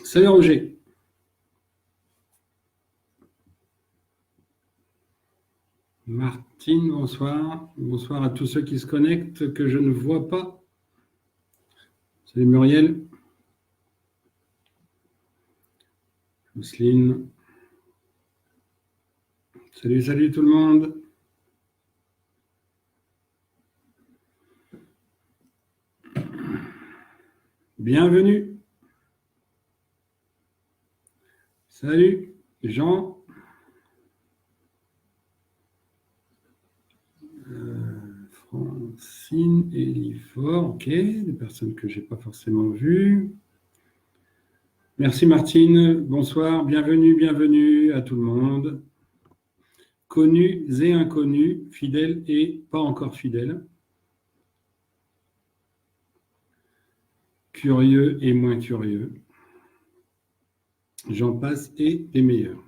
Salut Roger. Martine, bonsoir. Bonsoir à tous ceux qui se connectent que je ne vois pas. Salut Muriel. Jocelyne. Salut tout le monde. Bienvenue. Salut Jean. Francine, Elifort, ok, des personnes que je n'ai pas forcément vues. Merci Martine, bonsoir, bienvenue à tout le monde. Connus et inconnus, fidèles et pas encore fidèles. Curieux et moins curieux. J'en passe et les meilleurs.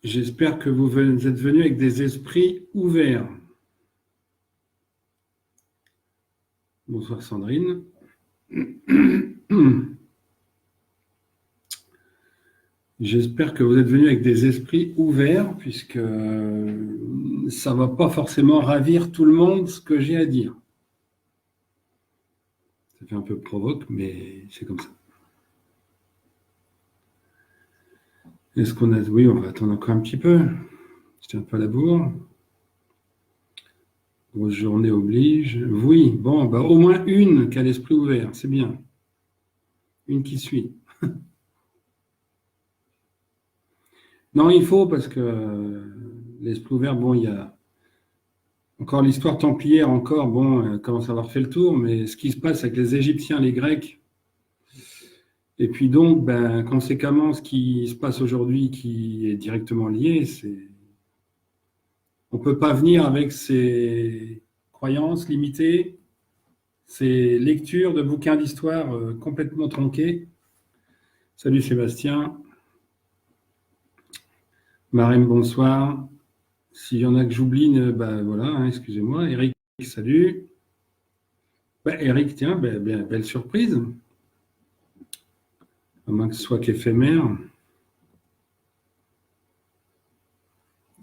J'espère que vous êtes venus avec des esprits ouverts. Bonsoir Sandrine. J'espère que vous êtes venus avec des esprits ouverts, puisque ça ne va pas forcément ravir tout le monde ce que j'ai à dire. Ça fait un peu provoque, mais c'est comme ça. Est-ce qu'on a... Oui, on va attendre encore un petit peu. Je tiens pas la bourre. Grosse journée oblige. Oui, bon, bah, au moins une qui a l'esprit ouvert, c'est bien. Une qui suit. Non, il faut, parce que l'esprit ouvert, bon, il y a encore l'histoire templière, encore, bon, elle commence à avoir fait le tour, mais ce qui se passe avec les Égyptiens, les Grecs, et puis donc, ben, conséquemment, ce qui se passe aujourd'hui qui est directement lié, c'est on ne peut pas venir avec ses croyances limitées, ses lectures de bouquins d'histoire complètement tronqués. Salut Sébastien. Marème, bonsoir. S'il y en a que j'oublie, ben voilà, hein, excusez-moi. Eric, salut. Ben, Eric, tiens, belle surprise. À moins que ce soit qu'éphémère.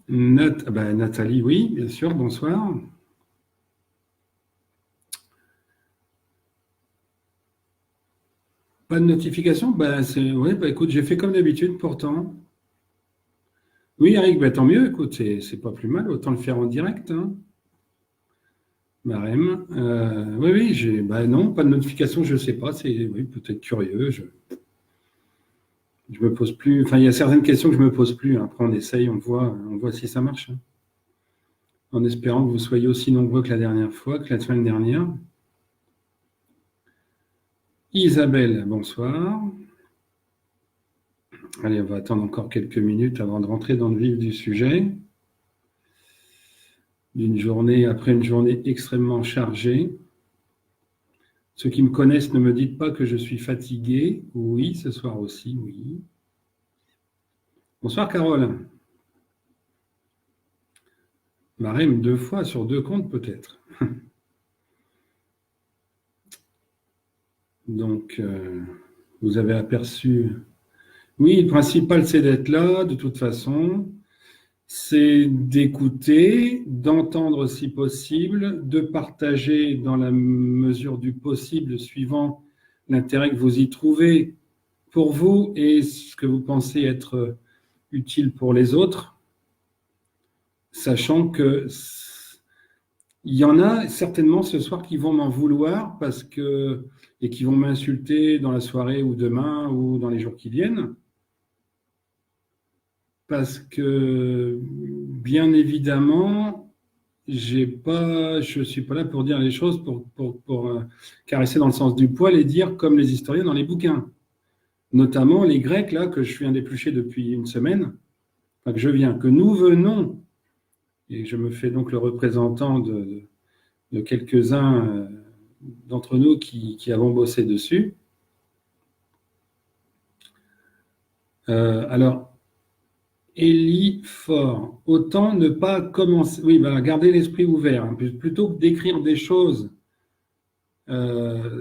Nathalie, oui, bien sûr, bonsoir. Pas de notification? Ouais, écoute, j'ai fait comme d'habitude pourtant. Oui, Eric, tant mieux, écoute, c'est pas plus mal, autant le faire en direct. Hein. Marème. Oui, non, pas de notification, je ne sais pas, c'est oui, peut-être curieux. Je me pose plus. Enfin, il y a certaines questions que je me pose plus. Hein. Après, on essaye, on voit si ça marche. Hein. En espérant que vous soyez aussi nombreux que la dernière fois, que la semaine dernière. Isabelle, bonsoir. Allez, on va attendre encore quelques minutes avant de rentrer dans le vif du sujet. Après une journée extrêmement chargée. Ceux qui me connaissent, ne me dites pas que je suis fatigué. Oui, ce soir aussi, oui. Bonsoir Carole. Marème 2 fois sur 2 comptes peut-être. Donc, vous avez aperçu... Oui, le principal, c'est d'être là, de toute façon. C'est d'écouter, d'entendre si possible, de partager dans la mesure du possible, suivant l'intérêt que vous y trouvez pour vous et ce que vous pensez être utile pour les autres, sachant que il y en a certainement ce soir qui vont m'en vouloir et qui vont m'insulter dans la soirée ou demain ou dans les jours qui viennent. Parce que, bien évidemment, je ne suis pas là pour dire les choses, pour caresser dans le sens du poil et dire comme les historiens dans les bouquins. Notamment les Grecs, là, que je viens d'éplucher depuis une semaine, que nous venons, et je me fais donc le représentant de quelques-uns d'entre nous qui avons bossé dessus. Alors, Élie fort. Autant ne pas commencer. Oui, voilà, garder l'esprit ouvert. Hein, plutôt que d'écrire des choses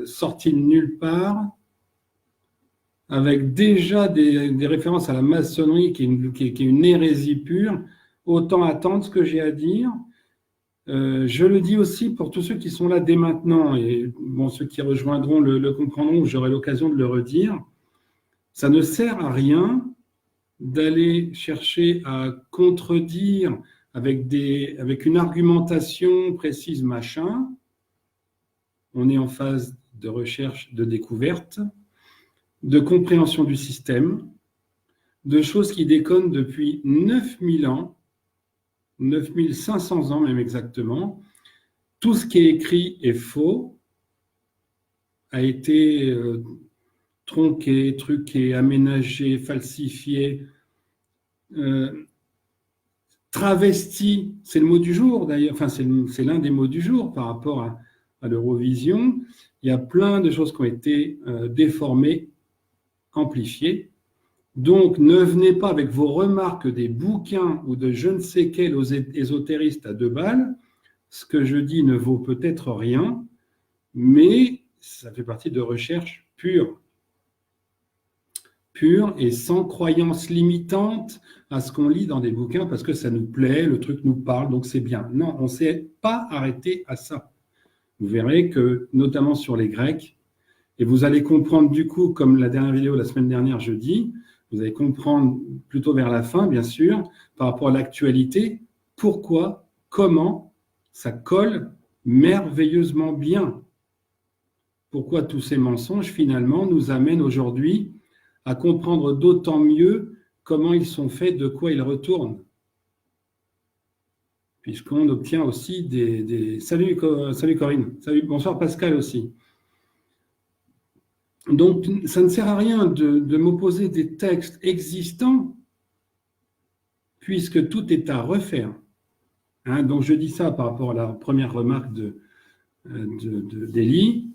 sorties de nulle part, avec déjà des références à la maçonnerie qui est une hérésie pure, autant attendre ce que j'ai à dire. Je le dis aussi pour tous ceux qui sont là dès maintenant, et bon, ceux qui rejoindront le comprendront, j'aurai l'occasion de le redire. Ça ne sert à rien d'aller chercher à contredire avec une argumentation précise, machin. On est en phase de recherche, de découverte, de compréhension du système, de choses qui déconnent depuis 9000 ans, 9500 ans même exactement. Tout ce qui est écrit est faux, a été tronqué, truqué, aménagé, falsifié, travesti, c'est le mot du jour d'ailleurs, enfin c'est l'un des mots du jour par rapport à l'Eurovision. Il y a plein de choses qui ont été déformées, amplifiées. Donc ne venez pas avec vos remarques des bouquins ou de je ne sais quels ésotéristes à 2 balles. Ce que je dis ne vaut peut-être rien, mais ça fait partie de recherches pures et sans croyance limitante à ce qu'on lit dans des bouquins parce que ça nous plaît, le truc nous parle, donc c'est bien. Non, on ne s'est pas arrêté à ça. Vous verrez que, notamment sur les Grecs, et vous allez comprendre du coup, comme la dernière vidéo la semaine dernière, je dis, vous allez comprendre plutôt vers la fin, bien sûr, par rapport à l'actualité, pourquoi, comment ça colle merveilleusement bien. Pourquoi tous ces mensonges, finalement, nous amènent aujourd'hui à comprendre d'autant mieux comment ils sont faits, de quoi ils retournent. Puisqu'on obtient aussi des... Salut Corinne, salut, bonsoir Pascal aussi. Donc, ça ne sert à rien de m'opposer des textes existants, puisque tout est à refaire. Hein, donc, je dis ça par rapport à la première remarque d'Élie.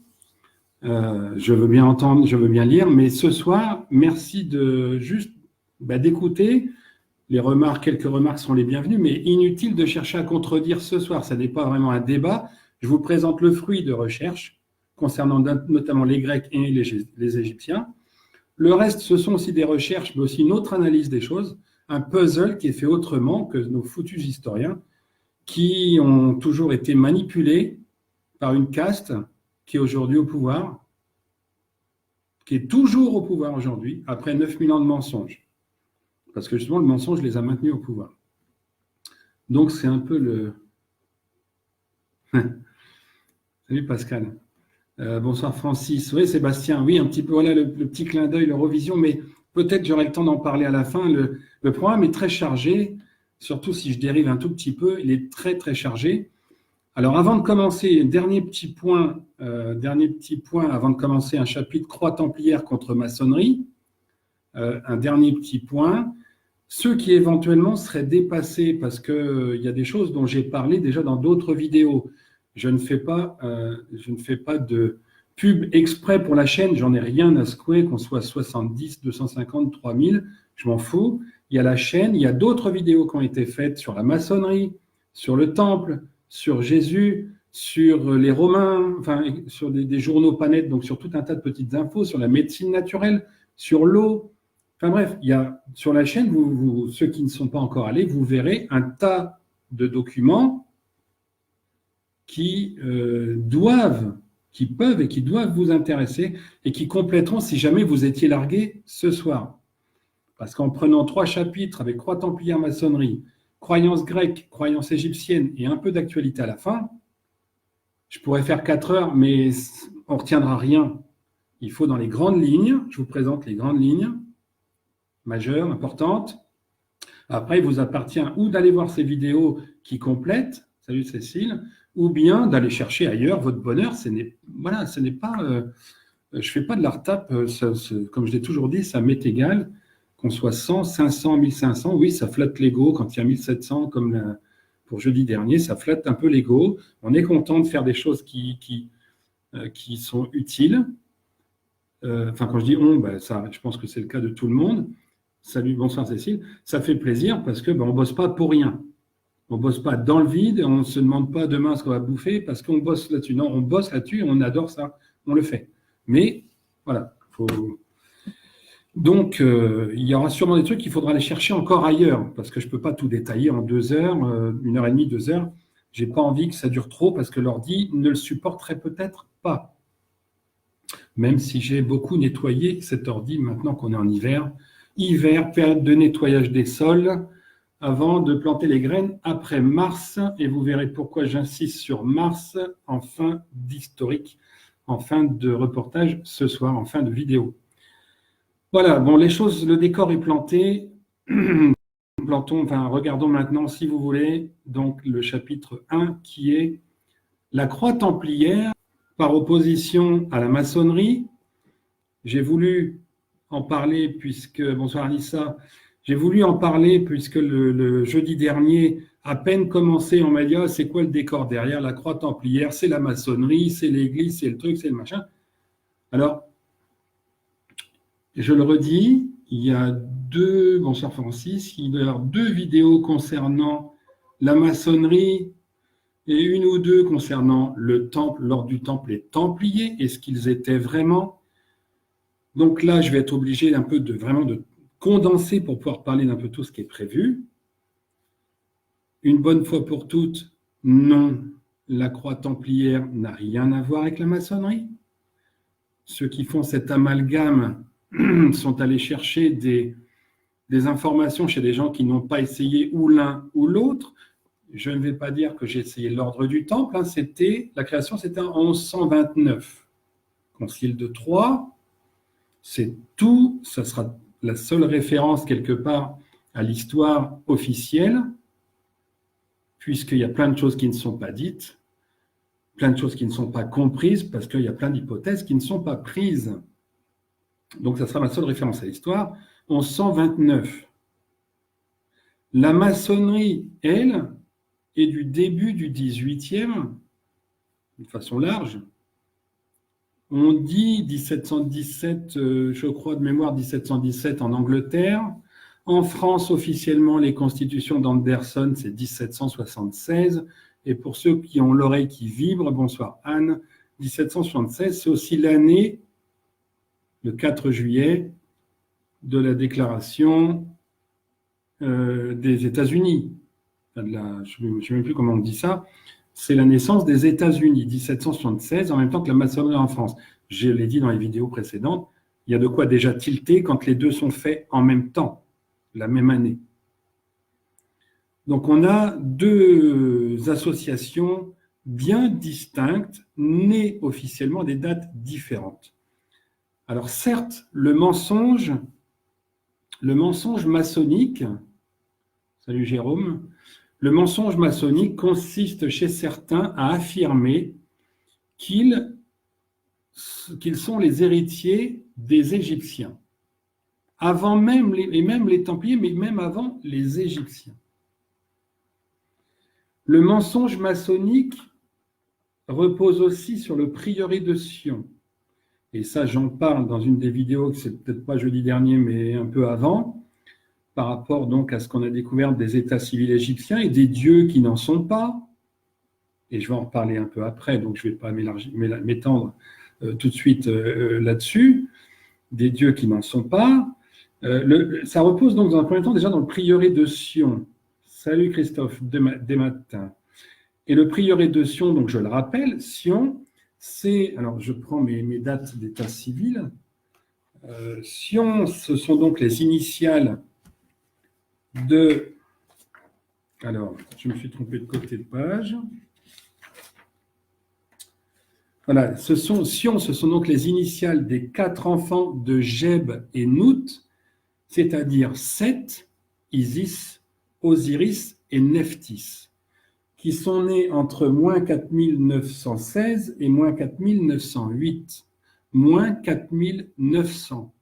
Je veux bien entendre, je veux bien lire, mais ce soir, merci de juste d'écouter. Quelques remarques sont les bienvenues, mais inutile de chercher à contredire ce soir. Ça n'est pas vraiment un débat. Je vous présente le fruit de recherche concernant notamment les Grecs et les Égyptiens. Le reste, ce sont aussi des recherches, mais aussi une autre analyse des choses, un puzzle qui est fait autrement que nos foutus historiens, qui ont toujours été manipulés par une caste qui est aujourd'hui au pouvoir, qui est toujours au pouvoir aujourd'hui, après 9000 ans de mensonges. Parce que justement, le mensonge les a maintenus au pouvoir. Donc, c'est un peu le... Salut Pascal. Bonsoir Francis. Oui, Sébastien. Oui, un petit peu, voilà le petit clin d'œil, l'Eurovision, mais peut-être j'aurai le temps d'en parler à la fin. Le programme est très chargé, surtout si je dérive un tout petit peu, il est très, très chargé. Alors, avant de commencer, dernier petit point avant de commencer un chapitre Croix templière contre maçonnerie. Un dernier petit point. Ceux qui éventuellement seraient dépassés, parce qu'il y a des choses dont j'ai parlé déjà dans d'autres vidéos. Je ne fais pas de pub exprès pour la chaîne, j'en ai rien à secouer, qu'on soit 70, 250, 3000, je m'en fous. Il y a la chaîne, il y a d'autres vidéos qui ont été faites sur la maçonnerie, sur le temple, sur Jésus, sur les Romains, enfin sur des journaux pas nets, donc sur tout un tas de petites infos, sur la médecine naturelle, sur l'eau. Enfin bref, il y a sur la chaîne, ceux qui ne sont pas encore allés, vous verrez un tas de documents qui peuvent et qui doivent vous intéresser et qui compléteront si jamais vous étiez largué ce soir. Parce qu'en prenant 3 chapitres avec Croix templière maçonnerie, croyances grecques, croyances égyptiennes et un peu d'actualité à la fin, je pourrais faire 4 heures, mais on ne retiendra rien. Il faut dans les grandes lignes, je vous présente les grandes lignes majeures, importantes. Après, il vous appartient ou d'aller voir ces vidéos qui complètent, salut Cécile, ou bien d'aller chercher ailleurs votre bonheur. Ce n'est pas, je ne fais pas de la retape, comme je l'ai toujours dit, ça m'est égal, qu'on soit 100, 500, 1500, oui, ça flatte l'ego quand il y a 1700, comme pour jeudi dernier, ça flatte un peu l'ego. On est content de faire des choses qui sont utiles. Enfin, quand je dis on, ça, je pense que c'est le cas de tout le monde. Salut, bonsoir Cécile. Ça fait plaisir parce que on ne bosse pas pour rien. On ne bosse pas dans le vide, on ne se demande pas demain ce qu'on va bouffer parce qu'on bosse là-dessus. Non, on bosse là-dessus et on adore ça, on le fait. Mais voilà, donc il y aura sûrement des trucs qu'il faudra aller chercher encore ailleurs parce que je ne peux pas tout détailler en 2 heures, 1h30, 2 heures. Je n'ai pas envie que ça dure trop parce que l'ordi ne le supporterait peut-être pas. Même si j'ai beaucoup nettoyé cet ordi maintenant qu'on est en hiver. Hiver, période de nettoyage des sols, avant de planter les graines après mars. Et vous verrez pourquoi j'insiste sur mars en fin d'historique, en fin de reportage ce soir, en fin de vidéo. Voilà, bon, les choses, le décor est planté. Regardons maintenant, si vous voulez, donc le chapitre 1 qui est la croix templière par opposition à la maçonnerie. J'ai voulu en parler puisque, bonsoir Anissa, j'ai voulu en parler puisque le jeudi dernier, à peine commencé, on m'a dit « c'est quoi le décor derrière la croix templière? C'est la maçonnerie, c'est l'église, c'est le truc, c'est le machin. » Alors, je le redis, il y a bonsoir Francis, il doit y avoir 2 vidéos concernant la maçonnerie et 1 ou 2 concernant le temple, l'ordre du temple, les templiers, et ce qu'ils étaient vraiment. Donc là, je vais être obligé de condenser pour pouvoir parler d'un peu tout ce qui est prévu. Une bonne fois pour toutes, non, la croix templière n'a rien à voir avec la maçonnerie. Ceux qui font cet amalgame sont allés chercher des informations chez des gens qui n'ont pas essayé ou l'un ou l'autre. Je ne vais pas dire que j'ai essayé l'ordre du temple, la création c'était en 1129. Concile de Troyes, c'est tout, ça sera la seule référence quelque part à l'histoire officielle, puisqu'il y a plein de choses qui ne sont pas dites, plein de choses qui ne sont pas comprises, parce qu'il y a plein d'hypothèses qui ne sont pas prises. Donc, ça sera ma seule référence à l'histoire. 1129. La maçonnerie, elle, est du début du 18e, de façon large. On dit 1717, je crois de mémoire 1717 en Angleterre. En France, officiellement, les constitutions d'Anderson, c'est 1776. Et pour ceux qui ont l'oreille qui vibre, bonsoir Anne, 1776, c'est aussi l'année, le 4 juillet, de la déclaration des États-Unis. Je ne sais même plus comment on dit ça. C'est la naissance des États-Unis, 1776, en même temps que la maçonnerie en France. Je l'ai dit dans les vidéos précédentes, il y a de quoi déjà tilter quand les deux sont faits en même temps, la même année. Donc on a 2 associations bien distinctes, nées officiellement à des dates différentes. Alors certes, le mensonge maçonnique, salut Jérôme, le mensonge maçonnique consiste chez certains à affirmer qu'ils sont les héritiers des Égyptiens, avant même les Templiers, mais même avant les Égyptiens. Le mensonge maçonnique repose aussi sur le prieuré de Sion. Et ça, j'en parle dans une des vidéos, que c'est peut-être pas jeudi dernier, mais un peu avant, par rapport donc à ce qu'on a découvert des états civils égyptiens et des dieux qui n'en sont pas. Et je vais en reparler un peu après, donc je ne vais pas m'étendre tout de suite là-dessus. Des dieux qui n'en sont pas. Ça repose donc dans un premier temps déjà dans le prieuré de Sion. Salut Christophe, des matins. Et le prieuré de Sion, donc je le rappelle, Sion, alors je prends mes dates d'état civil. Sion, ce sont donc les initiales de... Alors, je me suis trompé de côté de page. Voilà, Sion, ce sont donc les initiales des 4 enfants de Geb et Nout, c'est-à-dire Seth, Isis, Osiris et Nephthys, qui sont nés entre moins 4916 et moins 4908. Moins 4900.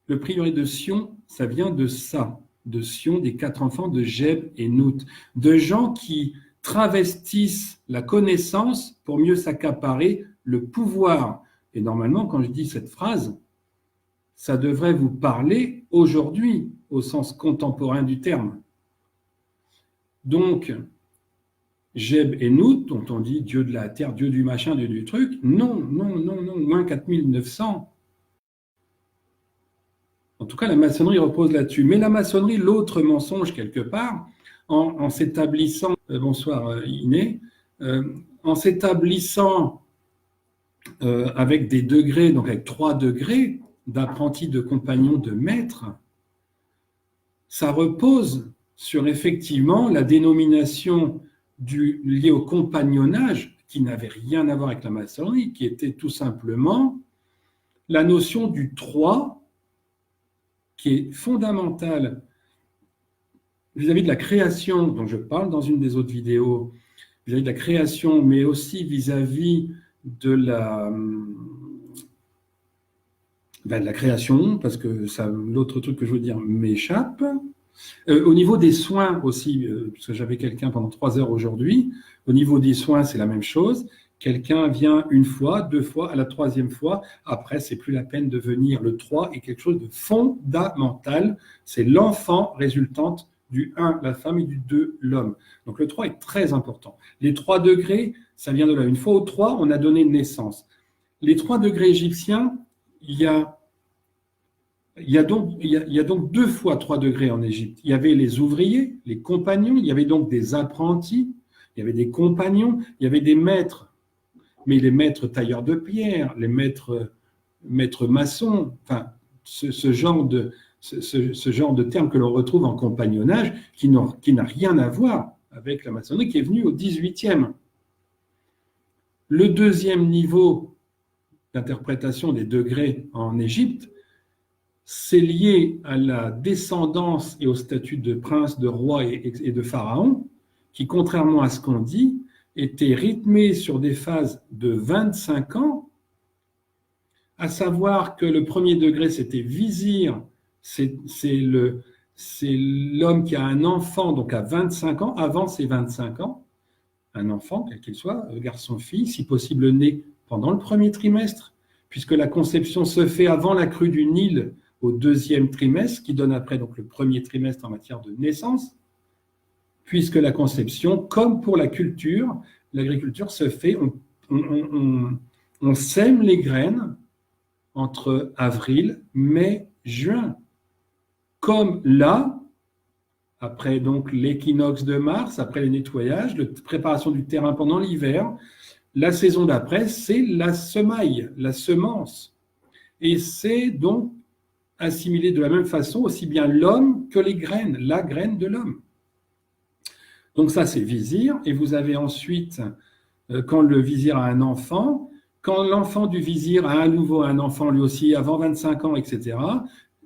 Le prieuré de Sion, ça vient de ça, de Sion, des 4 enfants de Geb et Nout, de gens qui travestissent la connaissance pour mieux s'accaparer le pouvoir. Et normalement, quand je dis cette phrase, ça devrait vous parler aujourd'hui, au sens contemporain du terme. Donc, Geb et Nout, dont on dit Dieu de la terre, Dieu du machin, Dieu du truc, non, moins 4900. En tout cas, la maçonnerie repose là-dessus. Mais la maçonnerie, l'autre mensonge quelque part, en s'établissant, bonsoir Iné, en s'établissant avec des degrés, donc avec 3 degrés d'apprenti, de compagnon, de maître, ça repose sur effectivement la dénomination liée au compagnonnage, qui n'avait rien à voir avec la maçonnerie, qui était tout simplement la notion du 3, qui est fondamentale vis-à-vis de la création, dont je parle dans une des autres vidéos, vis-à-vis de la création, mais aussi vis-à-vis de la création, parce que l'autre truc que je veux dire m'échappe. Au niveau des soins aussi, parce que j'avais quelqu'un pendant 3 heures aujourd'hui, au niveau des soins, c'est la même chose. Quelqu'un vient 1 fois, 2 fois, à la 3e fois, après, c'est plus la peine de venir. Le 3 est quelque chose de fondamental. C'est l'enfant résultante du 1, la femme, et du 2, l'homme. Donc le 3 est très important. Les 3 degrés, ça vient de là. Une fois au 3, on a donné naissance. Les 3 degrés égyptiens, il y a donc 2 fois 3 degrés en Égypte. Il y avait les ouvriers, les compagnons, il y avait donc des apprentis, il y avait des compagnons, il y avait des maîtres, mais les maîtres tailleurs de pierre, les maîtres maçons, enfin, ce genre de terme que l'on retrouve en compagnonnage, qui n'a rien à voir avec la maçonnerie, qui est venue au 18e. Le 2e niveau d'interprétation des degrés en Égypte, c'est lié à la descendance et au statut de prince, de roi et de pharaon, qui, contrairement à ce qu'on dit, était rythmé sur des phases de 25 ans, à savoir que le premier degré, c'était vizir, c'est l'homme qui a un enfant, donc à 25 ans, avant ses 25 ans, un enfant, quel qu'il soit, garçon, fille, si possible né pendant le premier trimestre, puisque la conception se fait avant la crue du Nil, au 2e trimestre, qui donne après donc le premier trimestre en matière de naissance, puisque la conception, comme pour la culture, l'agriculture se fait, on sème les graines entre avril, mai, juin. Comme là, après donc l'équinoxe de mars, après le nettoyage, la préparation du terrain pendant l'hiver, la saison d'après, c'est la semaille, la semence. Et c'est donc assimilé de la même façon aussi bien l'homme que les graines, la graine de l'homme. Donc ça, c'est vizir. Et vous avez ensuite, quand le vizir a un enfant, quand l'enfant du vizir a à nouveau un enfant lui aussi avant 25 ans, etc.,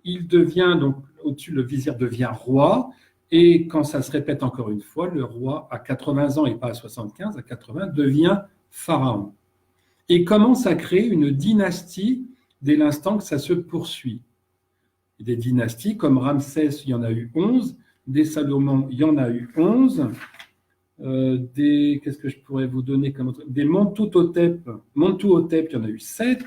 il devient, donc au-dessus, le vizir devient roi. Et quand ça se répète encore une fois, le roi à 80 ans et pas à 75, à 80, devient pharaon. Et commence à créer une dynastie dès l'instant que ça se poursuit. Des dynasties comme Ramsès, il y en a eu 11, des Salomon, il y en a eu 11, qu'est-ce que je pourrais vous donner comme autre, des Mentuhotep, il y en a eu 7,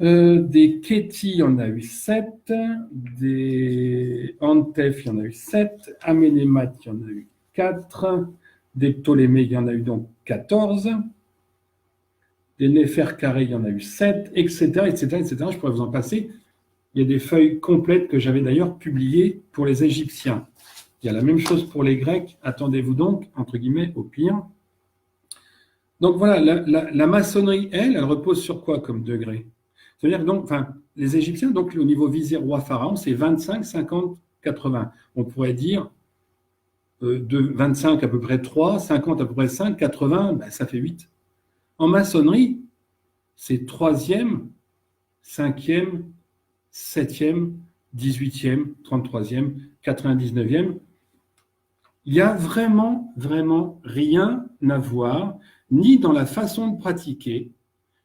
des Kéti, il y en a eu 7, des Antef, il y en a eu 7, Amenémat, il y en a eu 4, des Ptolémées, il y en a eu donc 14, des Néferkaré, il y en a eu 7, etc., etc. Je pourrais vous en passer. Il y a des feuilles complètes que j'avais d'ailleurs publiées pour les Égyptiens. Il y a la même chose pour les Grecs. Attendez-vous donc, entre guillemets, au pire. Donc voilà, la maçonnerie, elle repose sur quoi comme degré? C'est-à-dire donc, enfin, les Égyptiens, donc au niveau vizir, roi, pharaon, c'est 25, 50, 80. On pourrait dire de 25 à peu près 3, 50 à peu près 5, 80, ben, ça fait 8. En maçonnerie, c'est 3e, 5e, 7e, 18e, 33e, 99e. Il n'y a vraiment, vraiment rien à voir, ni dans la façon de pratiquer,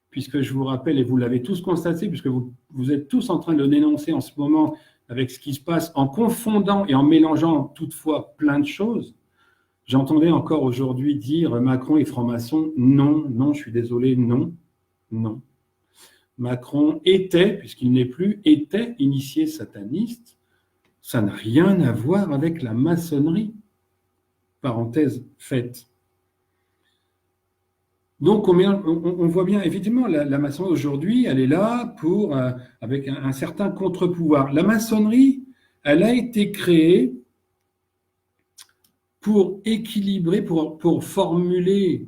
puisque je vous rappelle, et vous l'avez tous constaté, puisque vous êtes tous en train de le dénoncer en ce moment avec ce qui se passe, en confondant et en mélangeant toutefois plein de choses. J'entendais encore aujourd'hui dire Macron est franc-maçon. Non, je suis désolé, non. Macron était, puisqu'il n'est plus, était initié sataniste. Ça n'a rien à voir avec la maçonnerie. Parenthèse faite. Donc, on voit bien, effectivement, la maçonnerie aujourd'hui, elle est là pour, avec un certain contre-pouvoir. La maçonnerie, elle a été créée pour équilibrer, pour former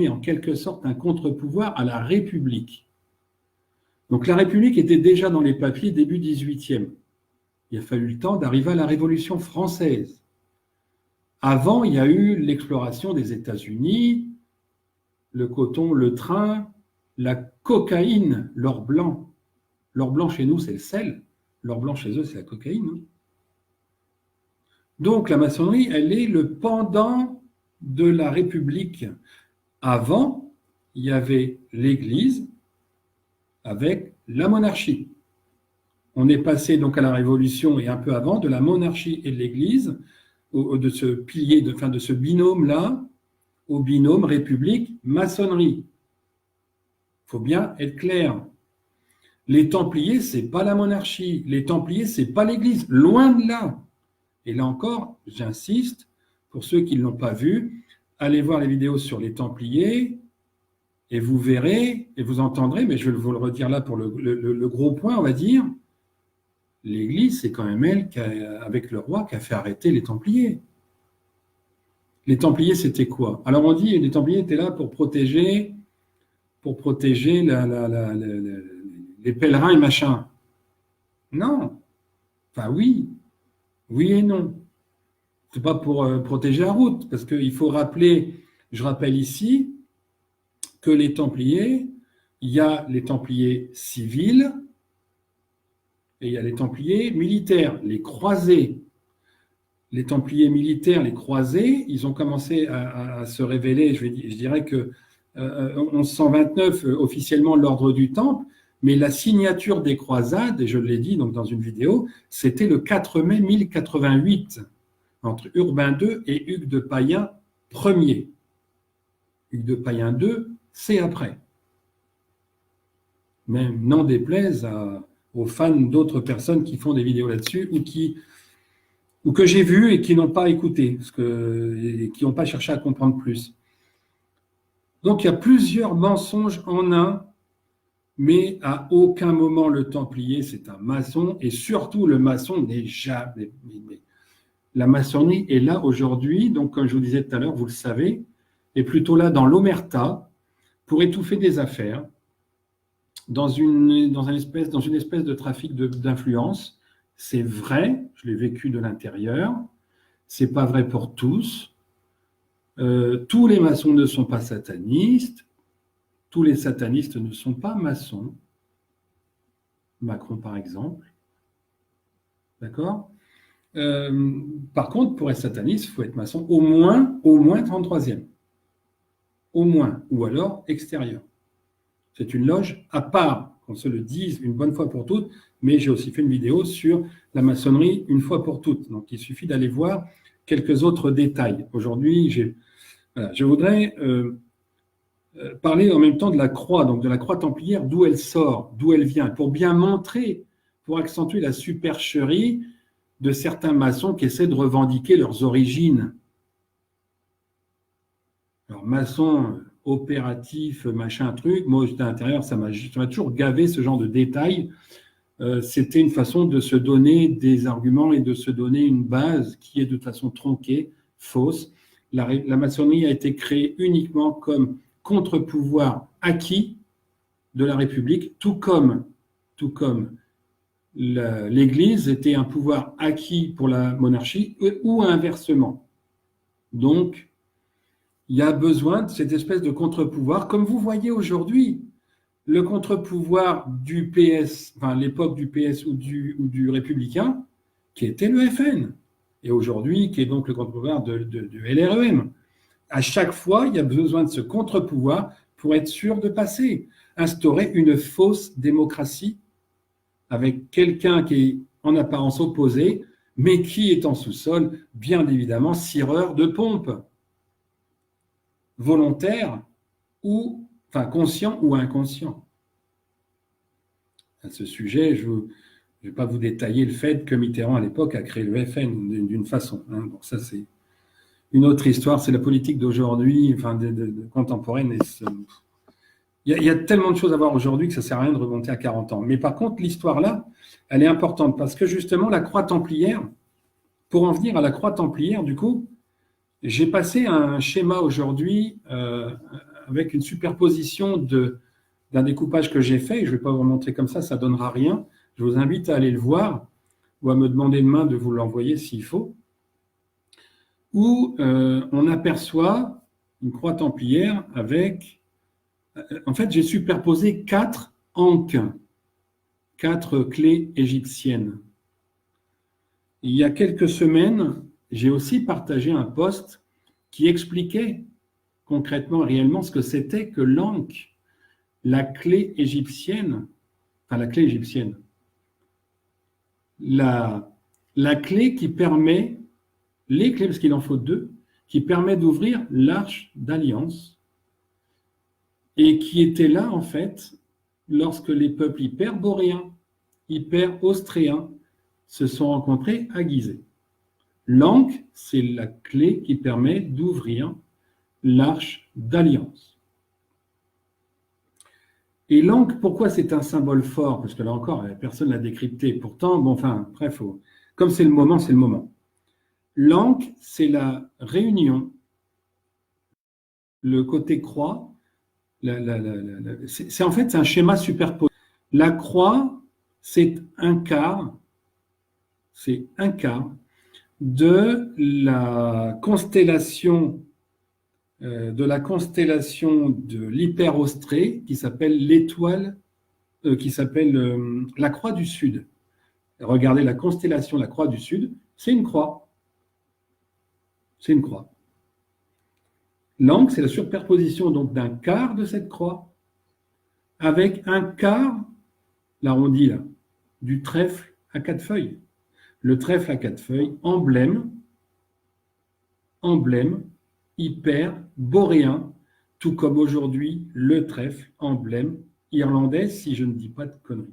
en quelque sorte un contre-pouvoir à la République. Donc, la République était déjà dans les papiers début 18e. Il a fallu le temps d'arriver à la Révolution française. Avant, il y a eu l'exploration des États-Unis, le coton, le train, la cocaïne, l'or blanc. L'or blanc chez nous, c'est le sel. L'or blanc chez eux, c'est la cocaïne. Donc la maçonnerie, elle est le pendant de la République. Avant, il y avait l'Église avec la monarchie. On est passé donc à la Révolution et un peu avant de la monarchie et de l'Église, de ce pilier, de ce binôme-là, au binôme République-maçonnerie. Il faut bien être clair. Les Templiers, ce n'est pas la monarchie. Les Templiers, ce n'est pas l'Église. Loin de là. Et là encore, j'insiste, pour ceux qui ne l'ont pas vu, allez voir les vidéos sur les Templiers et vous verrez et vous entendrez, mais je vais vous le redire là pour le gros point, on va dire, l'Église, c'est quand même elle, avec le roi, qui a fait arrêter les Templiers. Les Templiers, c'était quoi? Alors on dit que les Templiers étaient là pour protéger les pèlerins et machin. Non. Enfin oui et non. Ce n'est pas pour protéger la route, parce qu'il faut rappeler, je rappelle ici, que les Templiers, il y a les Templiers civils et il y a les Templiers militaires, les croisés. Les Templiers militaires, les croisés, ils ont commencé à se révéler, je dirais que 1129, officiellement l'ordre du Temple, mais la signature des croisades, et je l'ai dit donc dans une vidéo, c'était le 4 mai 1088, entre Urbain II et Hugues de Payen Ier. Hugues de Payen II, c'est après. Même n'en déplaise aux fans d'autres personnes qui font des vidéos là-dessus ou que j'ai vu et qui n'ont pas écouté, et qui n'ont pas cherché à comprendre plus. Donc il y a plusieurs mensonges en un, mais à aucun moment le Templier c'est un maçon, et surtout le maçon n'est jamais. La maçonnerie est là aujourd'hui, donc comme je vous disais tout à l'heure, vous le savez, est plutôt là dans l'omerta pour étouffer des affaires, dans une espèce de trafic d'influence. C'est vrai, je l'ai vécu de l'intérieur, c'est pas vrai pour tous. Tous les maçons ne sont pas satanistes, tous les satanistes ne sont pas maçons. Macron, par exemple. D'accord ? Par contre, pour être sataniste, il faut être maçon au moins 33e. Au moins, ou alors extérieur. C'est une loge à part, qu'on se le dise une bonne fois pour toutes, mais j'ai aussi fait une vidéo sur la maçonnerie une fois pour toutes. Donc, il suffit d'aller voir quelques autres détails. Aujourd'hui, je voudrais parler en même temps de la croix, donc de la croix templière, d'où elle sort, d'où elle vient, pour bien montrer, pour accentuer la supercherie de certains maçons qui essaient de revendiquer leurs origines. Alors, maçon opératif, machin, truc, moi j'étais à l'intérieur, ça m'a toujours gavé ce genre de détails. C'était une façon de se donner des arguments et de se donner une base qui est de toute façon tronquée, fausse. La maçonnerie a été créée uniquement comme contre-pouvoir acquis de la République, tout comme l'Église était un pouvoir acquis pour la monarchie ou inversement. Donc, il y a besoin de cette espèce de contre-pouvoir, comme vous voyez aujourd'hui. Le contre-pouvoir du PS, enfin l'époque du PS ou du républicain, qui était le FN, et aujourd'hui qui est donc le contre-pouvoir de LREM. À chaque fois, il y a besoin de ce contre-pouvoir pour être sûr de passer. Instaurer une fausse démocratie avec quelqu'un qui est en apparence opposé, mais qui est en sous-sol, bien évidemment, cireur de pompe. Volontaire ou, enfin, conscient ou inconscient. à ce sujet. Je ne vais pas vous détailler le fait que Mitterrand, à l'époque, a créé le FN d'une façon. Hein. Bon, ça, c'est une autre histoire. C'est la politique d'aujourd'hui, enfin, contemporaine. Et il y a tellement de choses à voir aujourd'hui que ça ne sert à rien de remonter à 40 ans. Mais par contre, l'histoire là, elle est importante parce que justement, la croix templière, pour en venir à la croix templière, du coup, j'ai passé un schéma aujourd'hui avec une superposition d'un découpage que j'ai fait. Je ne vais pas vous le montrer comme ça ne donnera rien. Je vous invite à aller le voir ou à me demander demain de vous l'envoyer s'il faut. Où on aperçoit une croix templière avec... En fait, j'ai superposé 4 ankh, 4 clés égyptiennes. Il y a quelques semaines, j'ai aussi partagé un post qui expliquait concrètement, réellement, ce que c'était que l'ankh, la clé égyptienne, enfin la clé égyptienne, la clé qui permet, les clés, parce qu'il en faut 2, qui permet d'ouvrir l'arche d'alliance et qui était là, en fait, lorsque les peuples hyperboréens, hyper-austréens se sont rencontrés à Gizeh. L'ankh, c'est la clé qui permet d'ouvrir l'arche d'alliance. Et l'ankh, pourquoi c'est un symbole fort? Parce que là encore, personne ne l'a décrypté. Pourtant, bon, enfin, bref, comme c'est le moment, c'est le moment. L'ankh, c'est la réunion, le côté croix, c'est en fait un schéma superposé. La croix, c'est un quart de la constellation de l'Hyper-Austrée qui s'appelle l'étoile, qui s'appelle la Croix du Sud. Regardez la constellation, la Croix du Sud, c'est une croix. C'est une croix. L'ankh, c'est la superposition donc d'un quart de cette croix avec un quart, l'arrondi là, du trèfle à 4 feuilles. Le trèfle à 4 feuilles, emblème hyper boréen, tout comme aujourd'hui le trèfle, emblème irlandais, si je ne dis pas de conneries.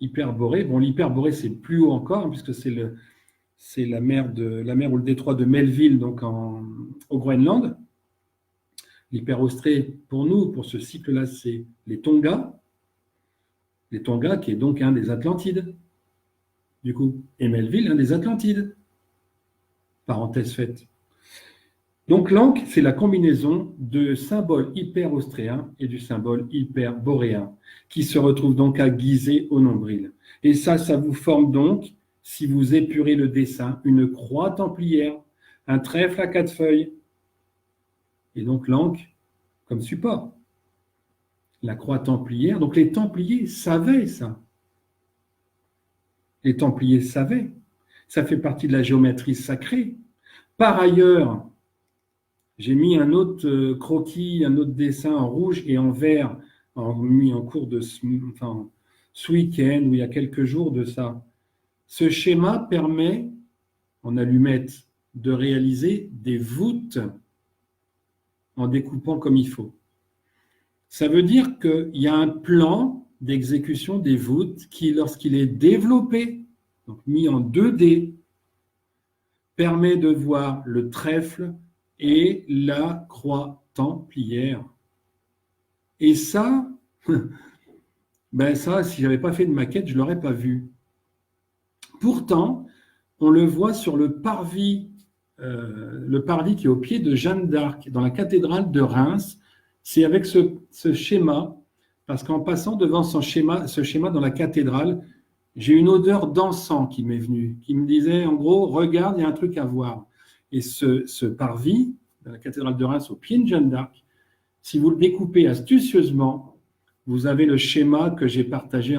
Hyperborée, bon, l'hyperborée c'est plus haut encore, puisque c'est la mer ou le détroit de Melville, donc au Groenland. L'hyper-Austrée, pour nous, pour ce cycle-là, c'est les Tonga. Les Tonga, qui est donc un des Atlantides, du coup. Et Melville, un des Atlantides. Parenthèse faite. Donc l'ankh, c'est la combinaison de symboles hyper-austréens et du symbole hyper-boréen, qui se retrouve donc à Gizeh au nombril. Et ça vous forme donc, si vous épurez le dessin, une croix templière, un trèfle à 4 feuilles, et donc l'ankh comme support. La croix templière, donc les Templiers savaient ça. Les Templiers savaient. Ça fait partie de la géométrie sacrée. Par ailleurs, j'ai mis un autre croquis, un autre dessin en rouge et en vert, mis en cours de ce week-end ou il y a quelques jours de ça. Ce schéma permet, en allumette, de réaliser des voûtes en découpant comme il faut. Ça veut dire qu'il y a un plan d'exécution des voûtes qui, lorsqu'il est développé, donc mis en 2D, permet de voir le trèfle et la croix templière. Et ça, si je n'avais pas fait de maquette, je ne l'aurais pas vu. Pourtant, on le voit sur le parvis qui est au pied de Jeanne d'Arc, dans la cathédrale de Reims. C'est avec ce schéma, parce qu'en passant devant ce schéma dans la cathédrale, j'ai une odeur d'encens qui m'est venue, qui me disait, en gros, regarde, il y a un truc à voir. Et ce parvis, de la cathédrale de Reims, au pied de Jeanne d'Arc, si vous le découpez astucieusement, vous avez le schéma que j'ai partagé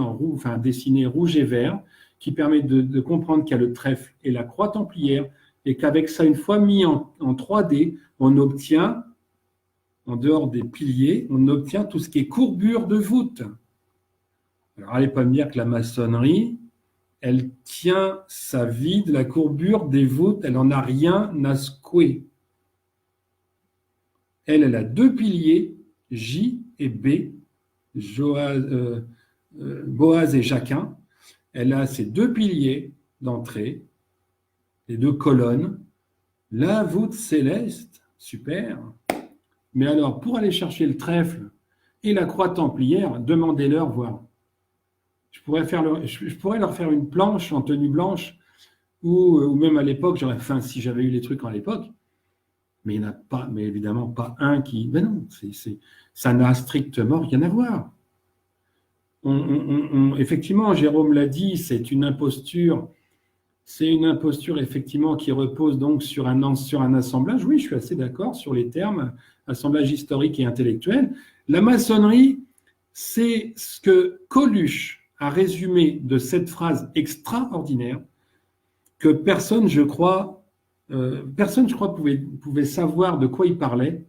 dessiné rouge et vert, qui permet de comprendre qu'il y a le trèfle et la croix templière, et qu'avec ça, une fois mis en 3D, on obtient, en dehors des piliers, on obtient tout ce qui est courbure de voûte. Alors, allez pas me dire que la maçonnerie, elle tient sa vie de la courbure des voûtes, elle n'en a rien à secouer. Elle a 2 piliers, J et B, Boaz et Jachin. Elle a ses 2 piliers d'entrée, les 2 colonnes, la voûte céleste, super. Mais alors, pour aller chercher le trèfle et la croix templière, demandez-leur voir. Je pourrais leur faire une planche en tenue blanche, ou même à l'époque, si j'avais eu les trucs à l'époque, mais il n'y en a pas, mais évidemment pas un qui. Mais non, ça n'a strictement rien à voir. Effectivement, Jérôme l'a dit, c'est une imposture. C'est une imposture effectivement qui repose donc sur un assemblage. Oui, je suis assez d'accord sur les termes, assemblage historique et intellectuel. La maçonnerie, c'est ce que Coluche a résumé de cette phrase extraordinaire que personne, je crois, pouvait savoir de quoi il parlait.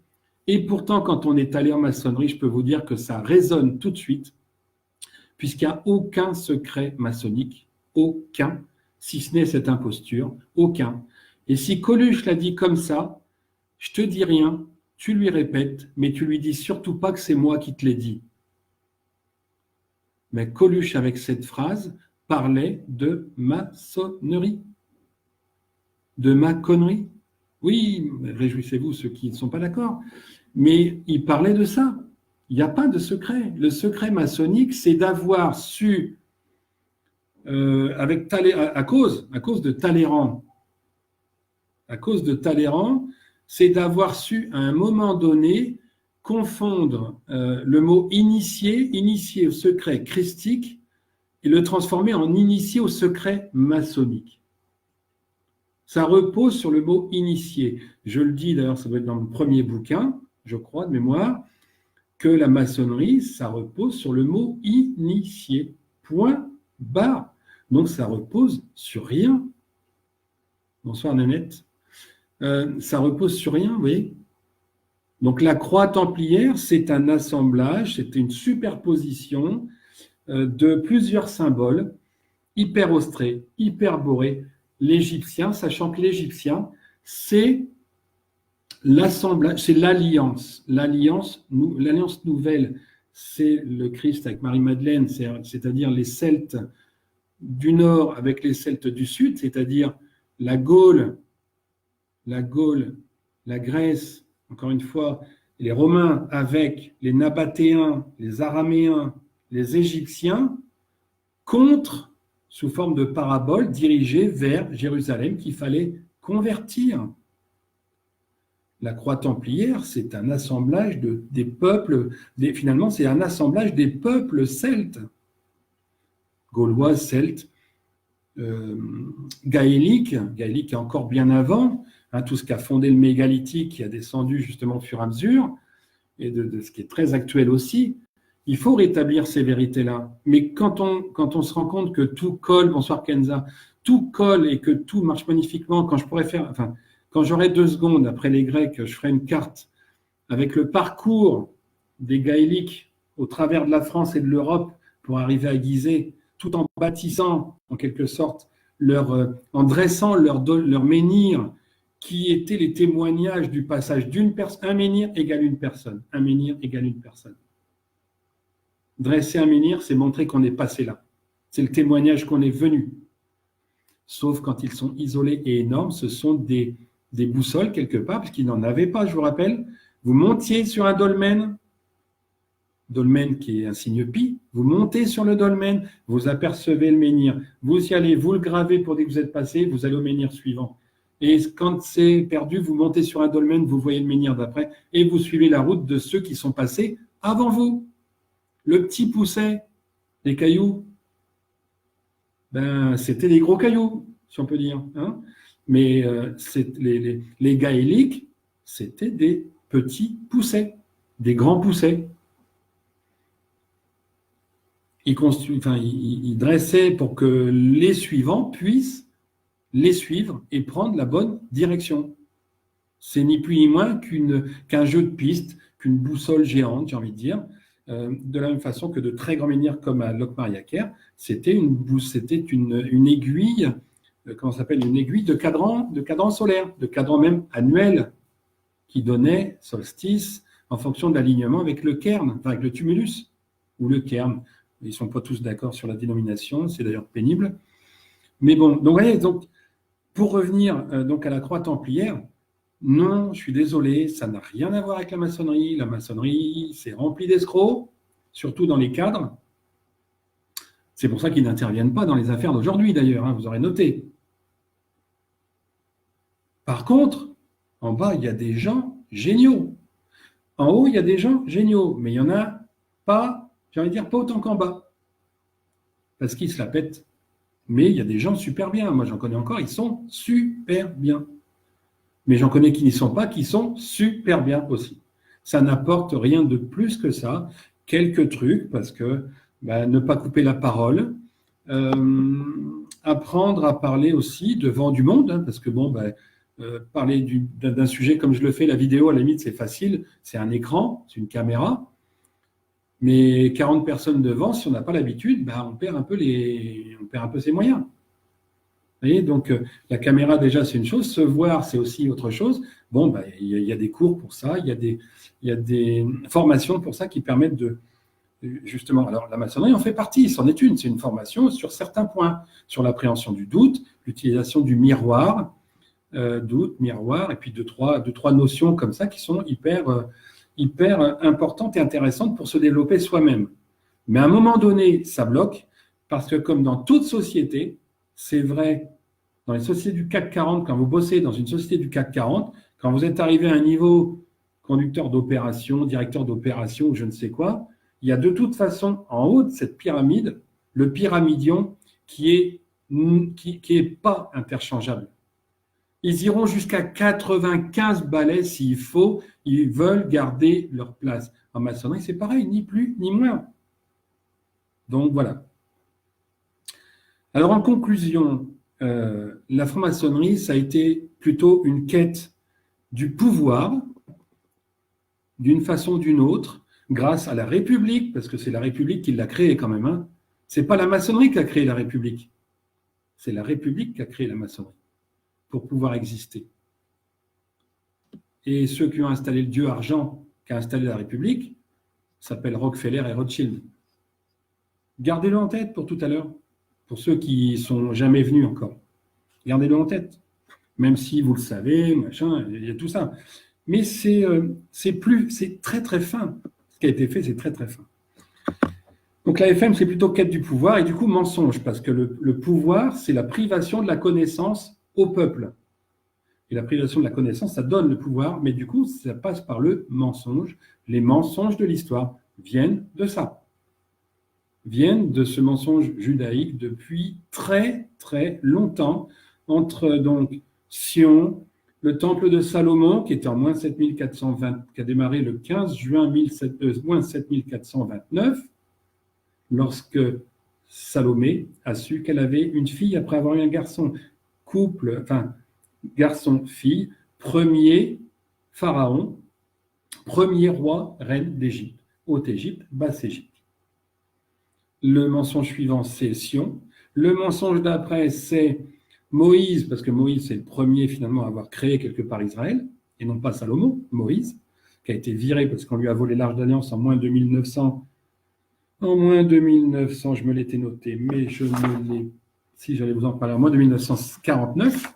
Et pourtant, quand on est allé en maçonnerie, je peux vous dire que ça résonne tout de suite, puisqu'il n'y a aucun secret maçonnique, aucun, si ce n'est cette imposture, aucun. Et si Coluche l'a dit comme ça, je te dis rien, tu lui répètes, mais tu lui dis surtout pas que c'est moi qui te l'ai dit. Mais Coluche, avec cette phrase, parlait de maçonnerie, de ma connerie. Oui, réjouissez-vous ceux qui ne sont pas d'accord, mais il parlait de ça. Il n'y a pas de secret. Le secret maçonnique, c'est d'avoir su, à cause de Talleyrand, c'est d'avoir su à un moment donné confondre le mot initié au secret christique, et le transformer en initié au secret maçonnique. Ça repose sur le mot initié. Je le dis d'ailleurs, ça doit être dans le premier bouquin, je crois, de mémoire, que la maçonnerie, ça repose sur le mot initié. Point barre. Donc ça repose sur rien. Bonsoir Nanette. Ça repose sur rien, vous voyez. Donc la croix templière, c'est un assemblage, c'est une superposition de plusieurs symboles, hyper-austrés, hyperborés, l'égyptien, sachant que l'égyptien, c'est l'assemblage, c'est l'alliance nouvelle, c'est le Christ avec Marie-Madeleine, c'est-à-dire les Celtes du Nord avec les Celtes du Sud, c'est-à-dire la Gaule, la Grèce, encore une fois, les Romains avec les Nabatéens, les Araméens, les Égyptiens, contre, sous forme de parabole, dirigée vers Jérusalem qu'il fallait convertir. La croix templière, c'est un assemblage des peuples, finalement, c'est un assemblage des peuples celtes, gaulois, celtes, gaéliques est encore bien avant, tout ce qui a fondé le mégalithique, qui a descendu justement au fur et à mesure, et de ce qui est très actuel aussi. Il faut rétablir ces vérités-là. Mais quand on se rend compte que tout colle, bonsoir Kenza, tout colle et que tout marche magnifiquement, quand j'aurai 2 secondes après les Grecs, je ferai une carte avec le parcours des gaéliques au travers de la France et de l'Europe pour arriver à Gizeh, tout en bâtissant, en quelque sorte, en dressant leur menhir, qui étaient les témoignages du passage d'une personne. Un menhir égale une personne. Un menhir égale une personne. Dresser un menhir, c'est montrer qu'on est passé là. C'est le témoignage qu'on est venu. Sauf quand ils sont isolés et énormes, ce sont des boussoles quelque part, parce qu'ils n'en avaient pas, je vous rappelle. Vous montiez sur un dolmen qui est un signe pi, vous montez sur le dolmen, vous apercevez le menhir, vous y allez, vous le gravez pour dire que vous êtes passé, vous allez au menhir suivant. Et quand c'est perdu, vous montez sur un dolmen, vous voyez le menhir d'après, et vous suivez la route de ceux qui sont passés avant vous. Le petit pousset, les cailloux, c'était des gros cailloux, si on peut dire. Hein, mais les gaéliques, c'était des petits poussets, des grands poussets. Ils dressaient pour que les suivants puissent les suivre et prendre la bonne direction. C'est ni plus ni moins qu'un jeu de piste, qu'une boussole géante, j'ai envie de dire. De la même façon que de très grands menhirs comme à Locmariaquer, c'était une aiguille, comment ça s'appelle, une aiguille de cadran solaire, de cadran même annuel, qui donnait solstice en fonction de l'alignement avec le cairn, avec le tumulus. ou le cairn. Ils ne sont pas tous d'accord sur la dénomination, c'est d'ailleurs pénible. Mais bon, donc voyez, donc, pour revenir donc à la croix templière, non, je suis désolé, ça n'a rien à voir avec la maçonnerie. La maçonnerie, c'est rempli d'escrocs, surtout dans les cadres. C'est pour ça qu'ils n'interviennent pas dans les affaires d'aujourd'hui, d'ailleurs, hein, vous aurez noté. Par contre, en bas, il y a des gens géniaux. En haut, il y a des gens géniaux, mais il n'y en a pas, j'ai envie de dire, pas autant qu'en bas, parce qu'ils se la pètent. Mais il y a des gens super bien. Moi, j'en connais encore, ils sont super bien. Mais j'en connais qui n'y sont pas, qui sont super bien aussi. Ça n'apporte rien de plus que ça. Quelques trucs, parce que ne pas couper la parole, apprendre à parler aussi devant du monde, hein, parce que parler d'un sujet comme je le fais, la vidéo, à la limite, c'est facile, c'est un écran, c'est une caméra, mais 40 personnes devant, si on n'a pas l'habitude, on perd un peu ses moyens. Vous voyez, donc la caméra, déjà, c'est une chose, se voir, c'est aussi autre chose. Bon, il y a des cours pour ça, il y a des formations pour ça qui permettent de, justement, alors la maçonnerie en fait partie, c'en est une, c'est une formation sur certains points, sur l'appréhension du doute, l'utilisation du miroir, doute, miroir, et puis deux, trois notions comme ça qui sont hyper importantes et intéressantes pour se développer soi-même. Mais à un moment donné, ça bloque, parce que comme dans toute société, c'est vrai, dans les sociétés du CAC 40, quand vous bossez dans une société du CAC 40, quand vous êtes arrivé à un niveau conducteur d'opération, directeur d'opération, ou je ne sais quoi, il y a de toute façon, en haut de cette pyramide, le pyramidion qui est pas interchangeable. Ils iront jusqu'à 95 balais s'il faut, ils veulent garder leur place. En maçonnerie, c'est pareil, ni plus ni moins. Donc voilà. Alors en conclusion, la franc-maçonnerie, ça a été plutôt une quête du pouvoir, d'une façon ou d'une autre, grâce à la République, parce que c'est la République qui l'a créée quand même. Hein. Ce n'est pas la maçonnerie qui a créé la République, c'est la République qui a créé la maçonnerie pour pouvoir exister. Et ceux qui ont installé le dieu argent, qui a installé la République, s'appellent Rockefeller et Rothschild. Gardez-le en tête pour tout à l'heure, pour ceux qui ne sont jamais venus encore. Gardez-le en tête, même si vous le savez, machin, il y a tout ça. Mais c'est très très fin. Ce qui a été fait, c'est très très fin. Donc la FM, c'est plutôt quête du pouvoir et du coup mensonge, parce que le pouvoir, c'est la privation de la connaissance au peuple. Et la privation de la connaissance, ça donne le pouvoir, mais du coup, ça passe par le mensonge. Les mensonges de l'histoire viennent de ça. Viennent de ce mensonge judaïque depuis très très longtemps, entre donc Sion, le temple de Salomon, qui était en moins 7420, qui a démarré le 15 juin moins 7429, lorsque Salomé a su qu'elle avait une fille après avoir eu un garçon. Garçon-fille, premier pharaon, premier roi, reine d'Égypte, Haute-Égypte, Basse-Égypte. Le mensonge suivant, c'est Sion. Le mensonge d'après, c'est Moïse, parce que Moïse, c'est le premier finalement à avoir créé quelque part Israël, et non pas Salomon, Moïse, qui a été viré parce qu'on lui a volé l'Arche d'Alliance en moins 2900. En moins 2900, je me l'étais noté, mais je ne l'ai... Si j'allais vous en parler, en moins 1949.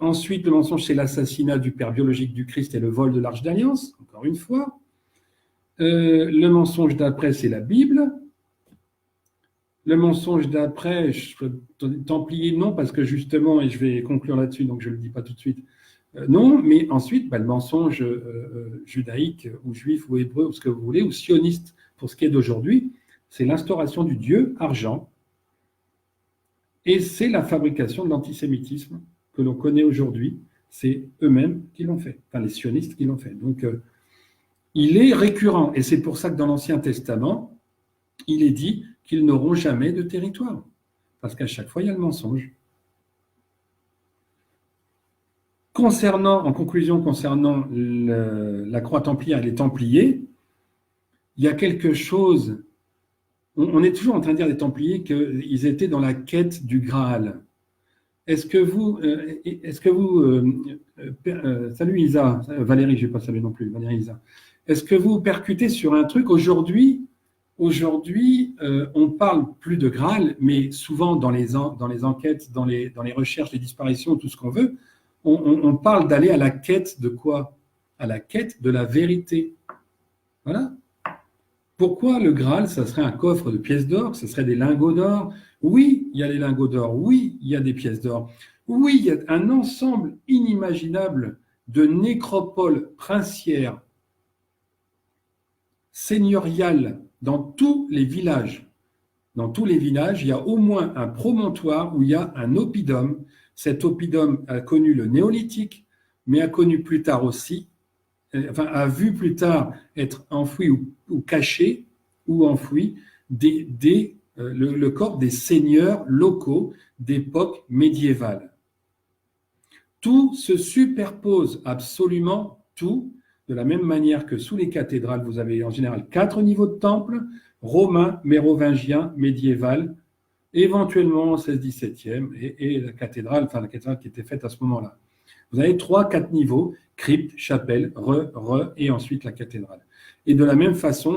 Ensuite, le mensonge, c'est l'assassinat du père biologique du Christ et le vol de l'Arche d'Alliance, encore une fois. Le mensonge d'après, c'est la Bible. Le mensonge d'après, Templier, non, parce que justement, et je vais conclure là-dessus, donc je ne le dis pas tout de suite, non, mais ensuite, le mensonge judaïque, ou juif, ou hébreu, ou ce que vous voulez, ou sioniste, pour ce qui est d'aujourd'hui, c'est l'instauration du dieu argent, et c'est la fabrication de l'antisémitisme que l'on connaît aujourd'hui. C'est eux-mêmes qui l'ont fait, enfin les sionistes qui l'ont fait. Donc, il est récurrent, et c'est pour ça que dans l'Ancien Testament, il est dit qu'ils n'auront jamais de territoire, parce qu'à chaque fois, il y a le mensonge. En conclusion, concernant la croix templière et les Templiers, il y a quelque chose... On est toujours en train de dire des Templiers qu'ils étaient dans la quête du Graal. Est-ce que vous... salut Isa, Valérie, je n'ai pas salué non plus, Valérie Isa. Est-ce que vous percutez sur un truc aujourd'hui, on parle plus de Graal, mais souvent dans les enquêtes, dans les recherches, les disparitions, tout ce qu'on veut, on parle d'aller à la quête de quoi? À la quête de la vérité. Voilà. Pourquoi le Graal, ça serait un coffre de pièces d'or? Ça serait des lingots d'or? Oui, il y a des lingots d'or. Oui, il y a des pièces d'or. Oui, il y a un ensemble inimaginable de nécropoles princières, seigneuriales, dans tous les villages. Dans tous les villages, il y a au moins un promontoire où il y a un oppidum. Cet oppidum a connu le néolithique, mais a connu plus tard aussi, a vu plus tard être enfoui ou caché ou enfoui le corps des seigneurs locaux d'époque médiévale. Tout se superpose, absolument tout, de la même manière que sous les cathédrales, vous avez en général 4 niveaux de temples, romain, mérovingien, médiéval, éventuellement 16-17e, et la cathédrale qui était faite à ce moment-là. Vous avez 3-4 niveaux, crypte, chapelle, et ensuite la cathédrale. Et de la même façon,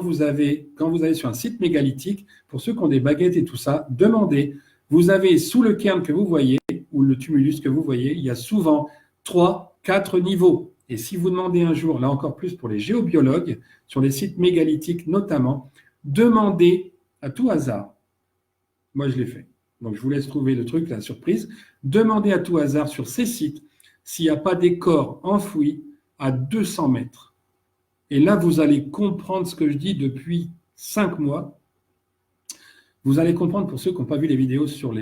quand vous allez sur un site mégalithique, pour ceux qui ont des baguettes et tout ça, demandez. Vous avez sous le cairn que vous voyez, ou le tumulus que vous voyez, il y a souvent 3-4 niveaux. Et si vous demandez un jour, là encore plus pour les géobiologues, sur les sites mégalithiques notamment, demandez à tout hasard. Moi, je l'ai fait. Donc, je vous laisse trouver le truc, la surprise. Demandez à tout hasard sur ces sites s'il n'y a pas des corps enfouis à 200 mètres. Et là, vous allez comprendre ce que je dis depuis 5 mois. Vous allez comprendre, pour ceux qui n'ont pas vu les vidéos sur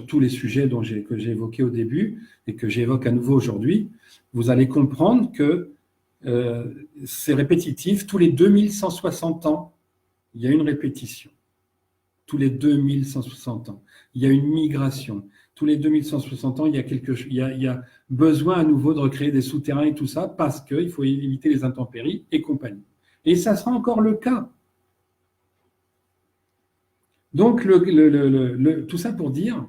tous les sujets que j'ai évoqués au début et que j'évoque à nouveau aujourd'hui, vous allez comprendre que c'est répétitif. Tous les 2160 ans, il y a une répétition. Tous les 2160 ans, il y a une migration. Tous les 2160 ans, il y a besoin à nouveau de recréer des souterrains et tout ça parce qu'il faut éviter les intempéries et compagnie. Et ça sera encore le cas. Donc, tout ça pour dire,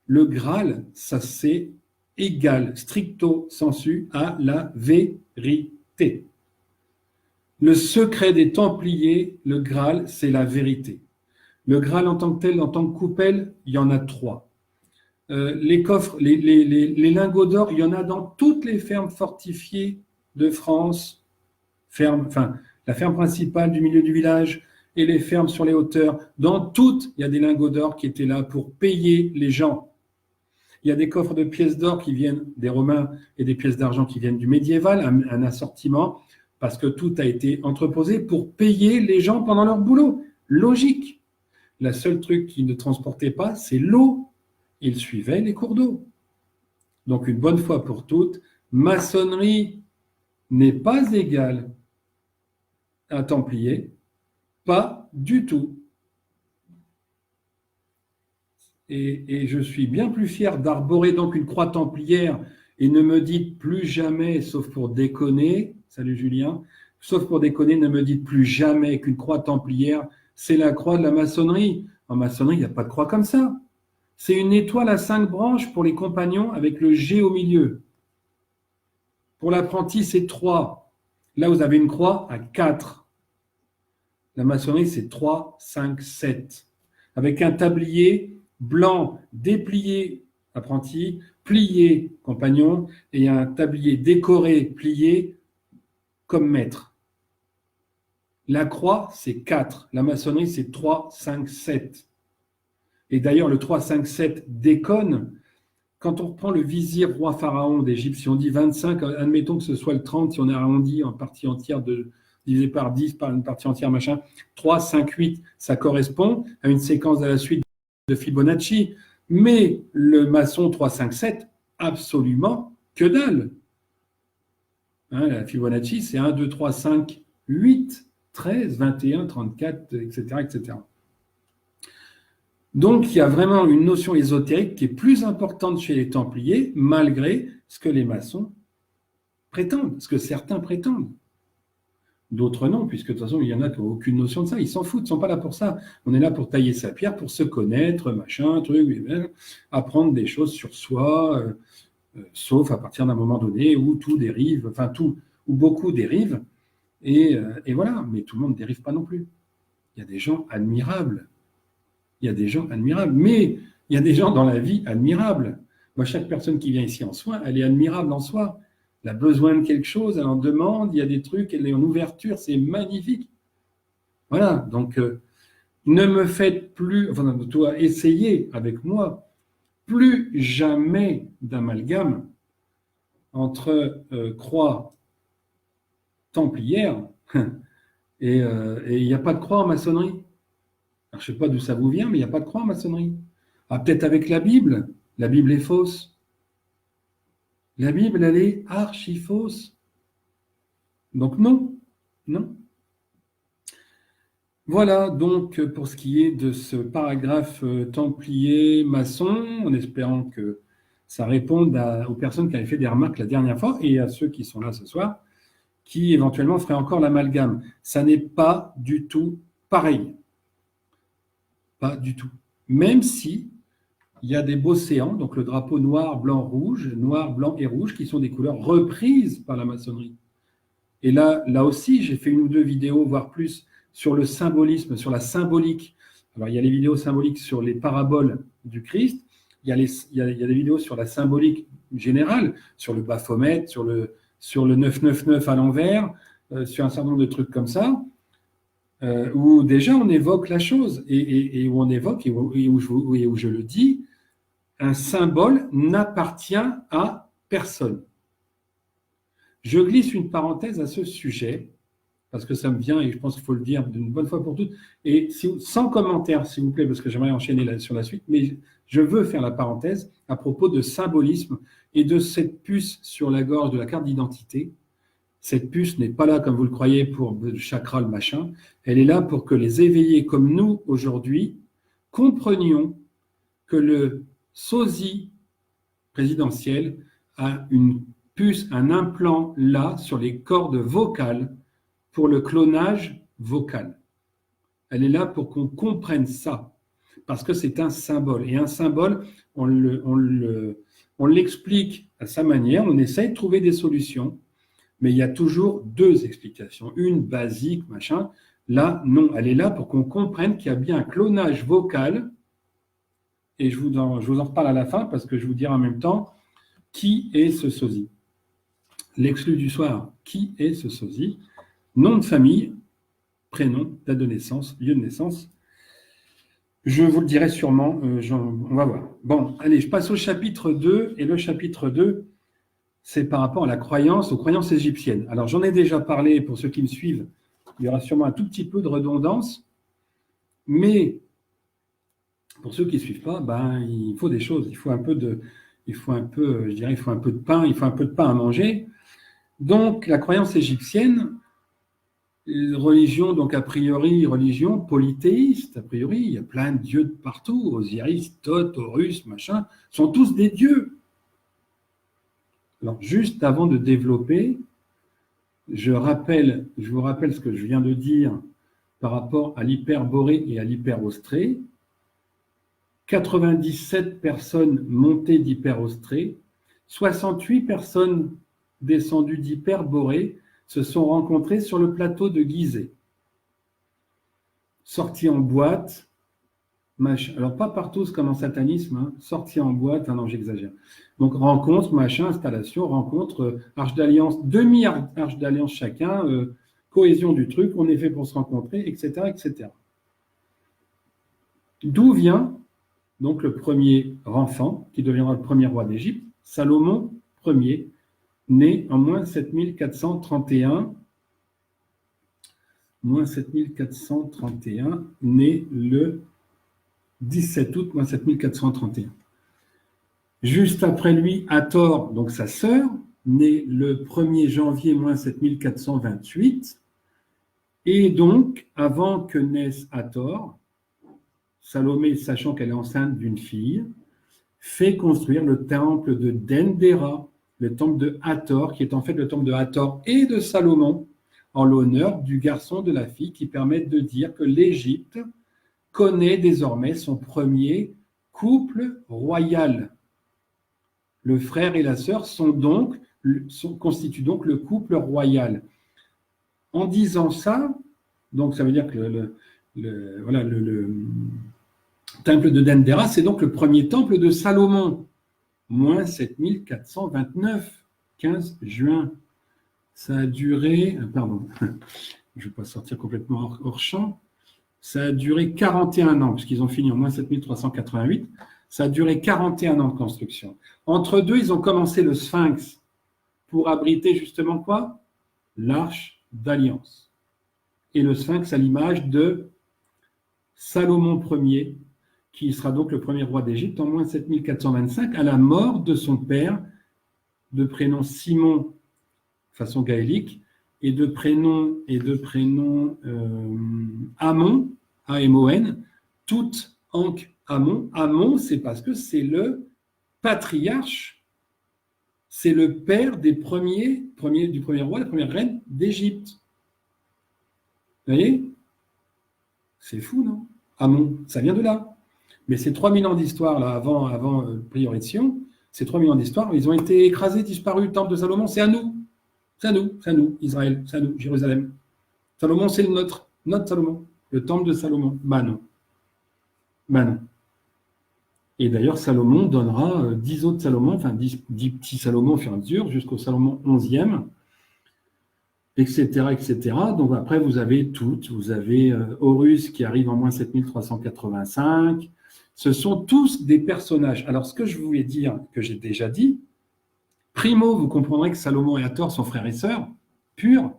le Graal, ça c'est égal, stricto sensu, à la vérité. Le secret des Templiers, le Graal, c'est la vérité. Le Graal en tant que tel, en tant que coupelle, il y en a 3. Les coffres, les lingots d'or, il y en a dans toutes les fermes fortifiées de France, la ferme principale du milieu du village et les fermes sur les hauteurs. Dans toutes, il y a des lingots d'or qui étaient là pour payer les gens. Il y a des coffres de pièces d'or qui viennent des Romains et des pièces d'argent qui viennent du médiéval, un assortiment, parce que tout a été entreposé pour payer les gens pendant leur boulot. Logique. Le seul truc qu'ils ne transportaient pas, c'est l'eau. Ils suivaient les cours d'eau. Donc, une bonne fois pour toutes, maçonnerie n'est pas égale à Templier, pas du tout. Et je suis bien plus fier d'arborer donc une croix templière et ne me dites plus jamais, sauf pour déconner, salut Julien, sauf pour déconner, ne me dites plus jamais qu'une croix templière, c'est la croix de la maçonnerie. En maçonnerie, il n'y a pas de croix comme ça. C'est une étoile à 5 branches pour les compagnons avec le G au milieu. Pour l'apprenti, c'est 3. Là, vous avez une croix à 4. La maçonnerie, c'est 3, 5, 7. Avec un tablier blanc déplié, apprenti, plié, compagnon, et un tablier décoré, plié, comme maître. La croix, c'est 4. La maçonnerie, c'est 3, 5, 7. Et d'ailleurs, le 3, 5, 7 déconne. Quand on reprend le vizir roi pharaon d'Égypte, si on dit 25, admettons que ce soit le 30, si on a arrondi en partie entière divisé par 10, par une partie entière, machin, 3, 5, 8, ça correspond à une séquence à la suite de Fibonacci. Mais le maçon 3, 5, 7, absolument que dalle. La Fibonacci, c'est 1, 2, 3, 5, 8, 13, 21, 34, etc., etc. Donc, il y a vraiment une notion ésotérique qui est plus importante chez les Templiers, malgré ce que les maçons prétendent, ce que certains prétendent. D'autres non, puisque de toute façon, il y en a qui n'ont aucune notion de ça. Ils s'en foutent, ils ne sont pas là pour ça. On est là pour tailler sa pierre, pour se connaître, machin, truc, apprendre des choses sur soi, sauf à partir d'un moment donné où tout dérive, où beaucoup dérive. Et voilà, mais tout le monde ne dérive pas non plus. Il y a des gens admirables. Il y a des gens admirables, mais il y a des gens dans la vie admirables. Moi, chaque personne qui vient ici en soins, elle est admirable en soi. Elle a besoin de quelque chose, elle en demande, il y a des trucs, elle est en ouverture, c'est magnifique. Voilà, donc ne me faites plus, enfin, toi, essayez avec moi, plus jamais d'amalgame entre croix templière et il n'y a pas de croix en maçonnerie. Alors, je ne sais pas d'où ça vous vient, mais il n'y a pas de croix en maçonnerie. Ah, peut-être avec la Bible est fausse. La Bible, elle est archi fausse. Donc non, non. Voilà donc pour ce qui est de ce paragraphe templier maçon, en espérant que ça réponde aux personnes qui avaient fait des remarques la dernière fois et à ceux qui sont là ce soir, qui éventuellement feraient encore l'amalgame. Ça n'est pas du tout pareil. Pas du tout. Même si il y a des beaux séants, donc le drapeau noir, blanc, et rouge, qui sont des couleurs reprises par la maçonnerie. Et là aussi, j'ai fait une ou deux vidéos, voire plus, sur le symbolisme, sur la symbolique. Alors, il y a les vidéos symboliques sur les paraboles du Christ, il y a des vidéos sur la symbolique générale, sur le Baphomet, sur le 999 à l'envers, sur un certain nombre de trucs comme ça, où déjà on évoque la chose, et où on évoque, et où je le dis, un symbole n'appartient à personne. Je glisse une parenthèse à ce sujet, parce que ça me vient et je pense qu'il faut le dire d'une bonne fois pour toutes. Et sans commentaire, s'il vous plaît, parce que j'aimerais enchaîner sur la suite, mais je veux faire la parenthèse à propos de symbolisme et de cette puce sur la gorge de la carte d'identité. Cette puce n'est pas là, comme vous le croyez, pour le chakra, le machin. Elle est là pour que les éveillés comme nous, aujourd'hui, comprenions que le sosie présidentiel a une puce, un implant là, sur les cordes vocales, pour le clonage vocal. Elle est là pour qu'on comprenne ça, parce que c'est un symbole. Et un symbole, on l'explique à sa manière, on essaye de trouver des solutions, mais il y a toujours deux explications. Une basique, machin. Là, non, elle est là pour qu'on comprenne qu'il y a bien un clonage vocal, et je vous en reparle à la fin, parce que je vous dirai en même temps qui est ce sosie. L'exclu du soir, qui est ce sosie? Nom de famille, prénom, date de naissance, lieu de naissance. Je vous le dirai sûrement, on va voir. Bon, allez, je passe au chapitre 2, et le chapitre 2, c'est par rapport à la croyance, aux croyances égyptiennes. Alors, j'en ai déjà parlé, pour ceux qui me suivent, il y aura sûrement un tout petit peu de redondance, mais pour ceux qui ne suivent pas, il faut des choses, il faut un peu de pain, il faut un peu de pain à manger. Donc, la croyance égyptienne, religion, donc a priori, religion polythéiste, a priori, il y a plein de dieux de partout, Osiris, Thoth, Horus, machin, sont tous des dieux. Alors, juste avant de développer, je vous rappelle ce que je viens de dire par rapport à l'hyperborée et à l'hyperostrée. 97 personnes montées d'hyperostrée, 68 personnes descendues d'hyperborée se sont rencontrées sur le plateau de Gizeh. Sorties en boîte, machin. Alors pas partout comme en satanisme, hein. Sorties en boîte, non, j'exagère. Donc rencontre, machin, installation, rencontre, arche d'alliance, demi-arche d'alliance chacun, cohésion du truc, on est fait pour se rencontrer, etc., etc. D'où vient donc le premier enfant, qui deviendra le premier roi d'Égypte, Salomon Ier, né en moins 7431, né le 17 août, moins 7431. Juste après lui, Hathor, donc sa sœur, née le 1er janvier, moins 7428. Et donc, avant que naisse Hathor, Salomé, sachant qu'elle est enceinte d'une fille, fait construire le temple de Dendera, le temple de Hathor, qui est en fait le temple de Hathor et de Salomon, en l'honneur du garçon de la fille, qui permettent de dire que l'Égypte connaît désormais son premier couple royal. Le frère et la sœur constituent donc le couple royal. En disant ça, donc ça veut dire que le temple de Dendera, c'est donc le premier temple de Salomon, moins 7429, 15 juin. Ça a duré, pardon, je ne vais pas sortir complètement hors champ, ça a duré 41 ans, puisqu'ils ont fini en moins 7388, ça a duré 41 ans de construction. Entre deux, ils ont commencé le Sphinx pour abriter justement quoi? L'Arche d'Alliance. Et le Sphinx à l'image de Salomon Ier, qui sera donc le premier roi d'Égypte en moins 7425, à la mort de son père, de prénom Simon, façon gaélique, et de prénom Amon, A-M-O-N, tout Ankh Amon. Amon, c'est parce que c'est le patriarche, c'est le père du premier roi, la première reine d'Égypte. Vous voyez? C'est fou, non? Amon, ça vient de là. Mais ces 3000 ans d'histoire, là, avant Priori de Sion, ces 3000 ans d'histoire, ils ont été écrasés, disparus. Le temple de Salomon, c'est à nous. C'est à nous, Israël, c'est à nous, Jérusalem. Salomon, c'est notre Salomon. Le temple de Salomon. Non. Et d'ailleurs, Salomon donnera 10 autres Salomon, enfin 10 petits Salomon au fur et à mesure, jusqu'au Salomon 11e, etc., etc. Donc après, vous avez toutes. Vous avez Horus qui arrive en moins 7385. Ce sont tous des personnages. Alors, ce que je voulais dire, que j'ai déjà dit, primo, vous comprendrez que Salomon et Hathor sont frères et sœurs, purs.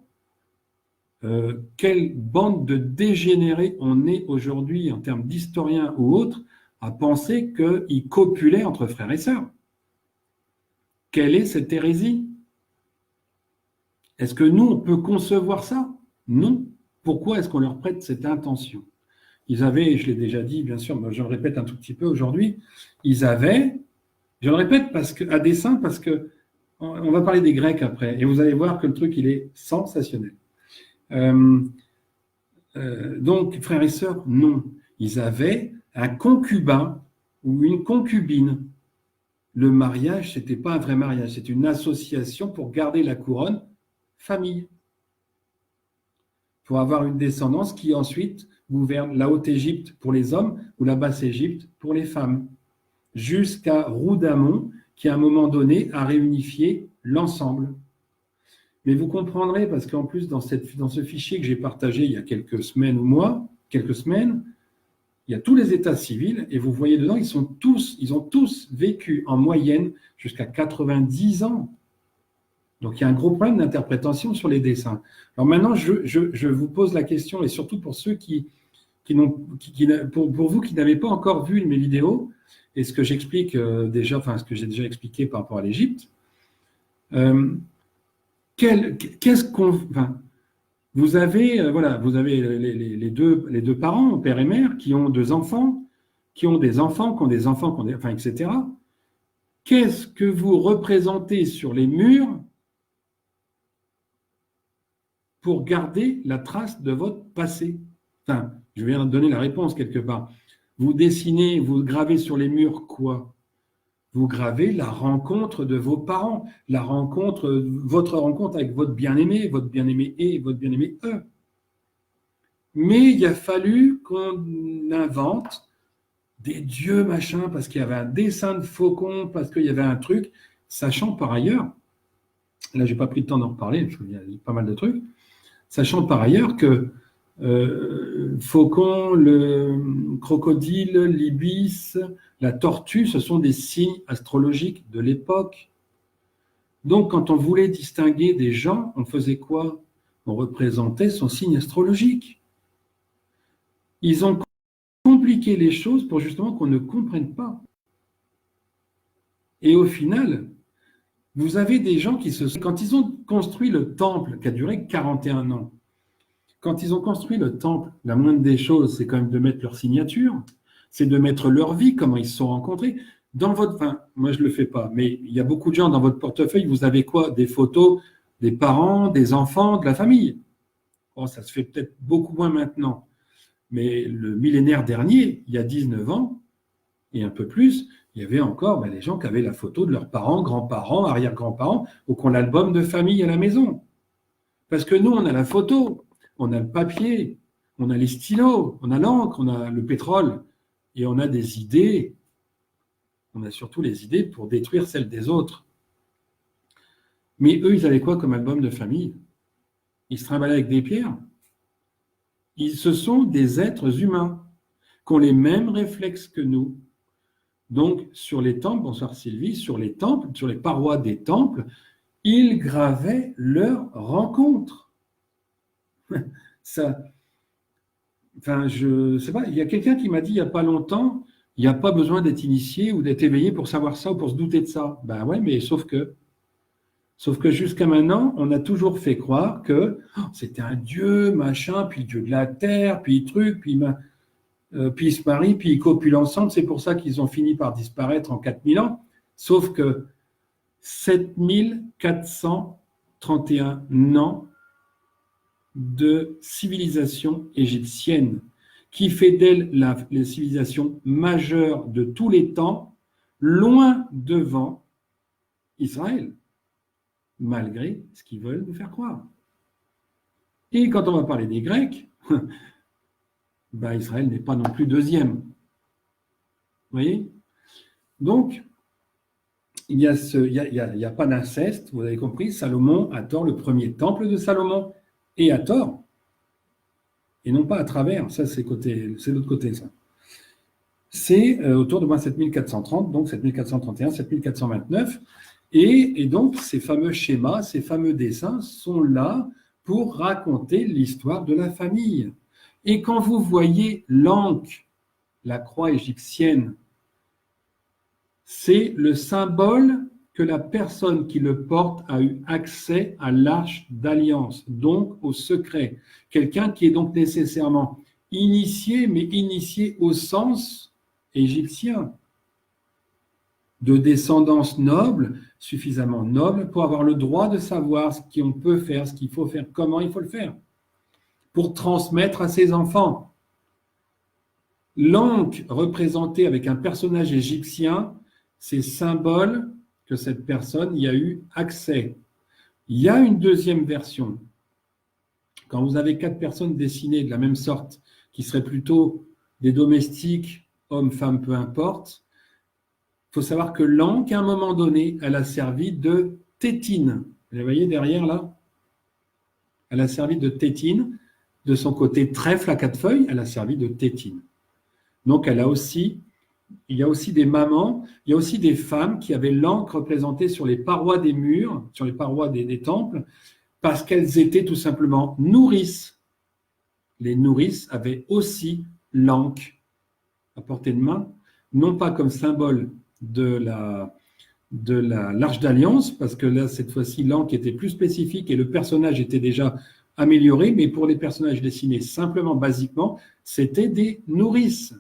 Quelle bande de dégénérés on est aujourd'hui, en termes d'historiens ou autres, à penser qu'ils copulaient entre frères et sœurs. Quelle est cette hérésie? Est-ce que nous, on peut concevoir ça? Non. Pourquoi est-ce qu'on leur prête cette intention? Ils avaient, je l'ai déjà dit, bien sûr, mais je le répète un tout petit peu aujourd'hui, ils avaient, je le répète à dessein, parce que on va parler des Grecs après, et vous allez voir que le truc, il est sensationnel. Donc, frères et sœurs, non. Ils avaient un concubin ou une concubine. Le mariage, ce n'était pas un vrai mariage, c'est une association pour garder la couronne famille. Pour avoir une descendance qui ensuite gouverne la Haute-Égypte pour les hommes ou la Basse-Égypte pour les femmes. Jusqu'à Roudamon, qui à un moment donné a réunifié l'ensemble. Mais vous comprendrez, parce qu'en plus, dans ce fichier que j'ai partagé il y a quelques semaines ou mois, il y a tous les états civils, et vous voyez dedans, ils ont tous vécu en moyenne jusqu'à 90 ans. Donc il y a un gros problème d'interprétation sur les dessins. Alors maintenant, je vous pose la question, et surtout pour ceux pour vous qui n'avez pas encore vu mes vidéos, et ce que j'explique déjà, enfin ce que j'ai déjà expliqué par rapport à l'Égypte, vous avez les deux parents, père et mère, qui ont deux enfants, qui ont des enfants, etc. Qu'est-ce que vous représentez sur les murs pour garder la trace de votre passé? Enfin, je viens de donner la réponse quelque part. Vous dessinez, vous gravez sur les murs quoi? Vous gravez la rencontre de vos parents, votre rencontre avec votre bien-aimé et votre bien-aimé E. Mais il a fallu qu'on invente des dieux machin, parce qu'il y avait un dessin de faucon, parce qu'il y avait un truc, sachant par ailleurs, là j'ai pas pris le temps d'en reparler, parce qu'il y a pas mal de trucs, sachant par ailleurs que faucon, le crocodile, l'ibis, la tortue, ce sont des signes astrologiques de l'époque. Donc, quand on voulait distinguer des gens, on faisait quoi? On représentait son signe astrologique. Ils ont compliqué les choses pour justement qu'on ne comprenne pas. Et au final, vous avez des gens quand ils ont construit le temple, qui a duré 41 ans, quand ils ont construit le temple, la moindre des choses, c'est quand même de mettre leur signature, c'est de mettre leur vie, comment ils se sont rencontrés. Moi je ne le fais pas, mais il y a beaucoup de gens dans votre portefeuille, vous avez quoi? Des photos des parents, des enfants, de la famille. Bon, ça se fait peut-être beaucoup moins maintenant, mais le millénaire dernier, il y a 19 ans, et un peu plus, il y avait encore les gens qui avaient la photo de leurs parents, grands-parents, arrière-grands-parents, ou qui ont l'album de famille à la maison. Parce que nous, on a la photo, on a le papier, on a les stylos, on a l'encre, on a le pétrole, et on a des idées. On a surtout les idées pour détruire celles des autres. Mais eux, ils avaient quoi comme album de famille? Ils se trimbalaient avec des pierres. Ce sont des êtres humains qui ont les mêmes réflexes que nous. Donc, sur les temples, bonsoir Sylvie, sur les temples, sur les parois des temples, ils gravaient leurs rencontres. Ça, enfin, je sais pas, il y a quelqu'un qui m'a dit il n'y a pas longtemps, il n'y a pas besoin d'être initié ou d'être éveillé pour savoir ça ou pour se douter de ça. Ben ouais, mais sauf que jusqu'à maintenant, on a toujours fait croire que c'était un dieu, machin, puis le dieu de la terre, puis truc, puis ils se marient, puis ils copulent ensemble. C'est pour ça qu'ils ont fini par disparaître en 4000 ans. Sauf que 7431 ans de civilisation égyptienne, qui fait d'elle la civilisation majeure de tous les temps, loin devant Israël, malgré ce qu'ils veulent nous faire croire. Et quand on va parler des Grecs, ben Israël n'est pas non plus deuxième. Vous voyez? Donc, il n'y a pas d'inceste, vous avez compris, Salomon a tort, le premier temple de Salomon, et à tort, et non pas à travers, ça c'est l'autre côté, ça. C'est autour de moins 7430, donc 7431, 7429, et donc ces fameux schémas, ces fameux dessins sont là pour raconter l'histoire de la famille. Et quand vous voyez l'Ankh, la croix égyptienne, c'est le symbole que la personne qui le porte a eu accès à l'arche d'alliance, donc au secret. Quelqu'un qui est donc nécessairement initié, mais initié au sens égyptien, de descendance noble, suffisamment noble pour avoir le droit de savoir ce qu'on peut faire, ce qu'il faut faire, comment il faut le faire, pour transmettre à ses enfants. L'Ankh représenté avec un personnage égyptien, c'est symbole que cette personne y a eu accès. Il y a une deuxième version. Quand vous avez 4 personnes dessinées de la même sorte, qui seraient plutôt des domestiques, hommes, femmes, peu importe, il faut savoir que l'Ankh, à un moment donné, elle a servi de tétine. Vous la voyez derrière là? Elle a servi de tétine. De son côté trèfle à 4 feuilles, elle a servi de tétine. Donc il y a aussi des mamans, il y a aussi des femmes qui avaient l'encre représentée sur les parois des murs, sur les parois des temples, parce qu'elles étaient tout simplement nourrices. Les nourrices avaient aussi l'encre à portée de main, non pas comme symbole de l'arche d'alliance, parce que là, cette fois-ci, l'encre était plus spécifique et le personnage était déjà amélioré, mais pour les personnages dessinés simplement, basiquement, c'était des nourrices.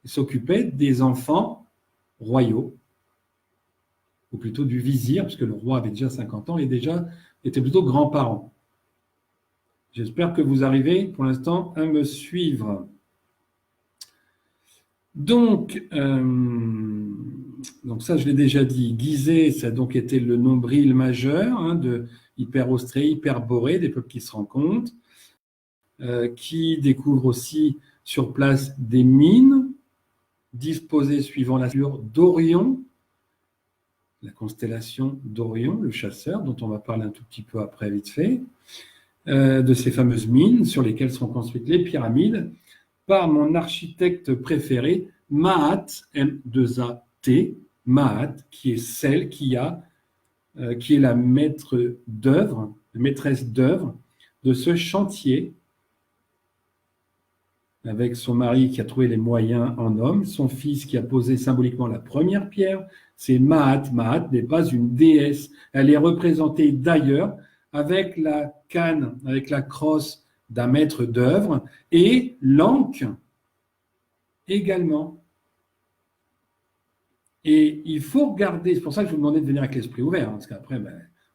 Ils s'occupaient des enfants royaux, ou plutôt du vizir, parce que le roi avait déjà 50 ans et déjà était plutôt grand-parent. J'espère que vous arrivez pour l'instant à me suivre. Donc ça, je l'ai déjà dit, Gizeh, ça a donc été le nombril majeur de Hyperostrée, Hyperborée, des peuples qui se rencontrent, qui découvrent aussi sur place des mines disposées suivant la figure d'Orion, la constellation d'Orion, le chasseur, dont on va parler un tout petit peu après, vite fait, de ces fameuses mines sur lesquelles sont construites les pyramides, par mon architecte préféré, Mahat, M2AT, Mahat, qui est celle qui est la maîtresse d'œuvre de ce chantier, avec son mari qui a trouvé les moyens en homme, son fils qui a posé symboliquement la première pierre, c'est Mahat. Mahat n'est pas une déesse, elle est représentée d'ailleurs avec la canne, avec la crosse d'un maître d'œuvre, et l'Ankh également. Et il faut regarder, c'est pour ça que je vous demandais de venir avec l'esprit ouvert, parce qu'après,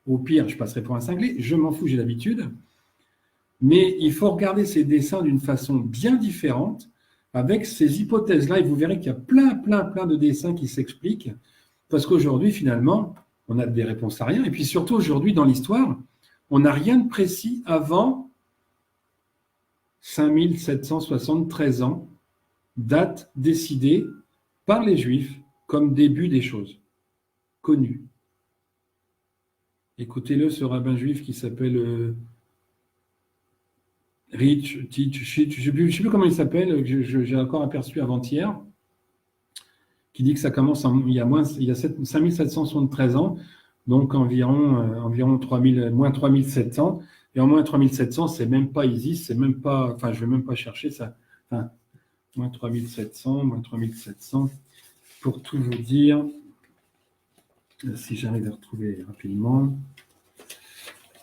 au pire, je passerai pour un cinglé, je m'en fous, j'ai l'habitude. Mais il faut regarder ces dessins d'une façon bien différente, avec ces hypothèses-là, et vous verrez qu'il y a plein de dessins qui s'expliquent, parce qu'aujourd'hui, finalement, on a des réponses à rien. Et puis surtout, aujourd'hui, dans l'histoire, On n'a rien de précis avant 5773 ans, date décidée par les Juifs comme début des choses, connues. Écoutez-le, ce rabbin juif qui s'appelle Rich, Tich, Shit, je ne sais plus comment il s'appelle, j'ai encore aperçu avant-hier, qui dit que ça commence il y a 5773 ans, donc environ 3000, moins 3700. Et en moins 3700, c'est même pas Isis, c'est même pas, enfin, je vais même pas chercher ça. Enfin, moins 3700, pour tout vous dire, si j'arrive à retrouver rapidement.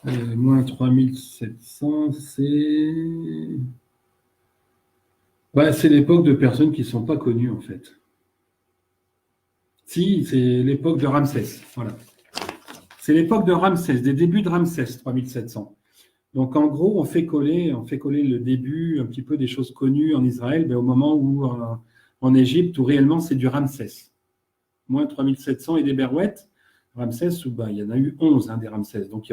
Moins 3700, c'est l'époque de personnes qui ne sont pas connues, en fait. Si, c'est l'époque de Ramsès, voilà. C'est l'époque de Ramsès, des débuts de Ramsès, 3700. Donc, en gros, on fait coller le début un petit peu des choses connues en Israël, mais au moment où, en Égypte, où réellement c'est du Ramsès. Moins 3700 et des Berouettes, Ramsès, il y en a eu 11 des Ramsès. Donc, il y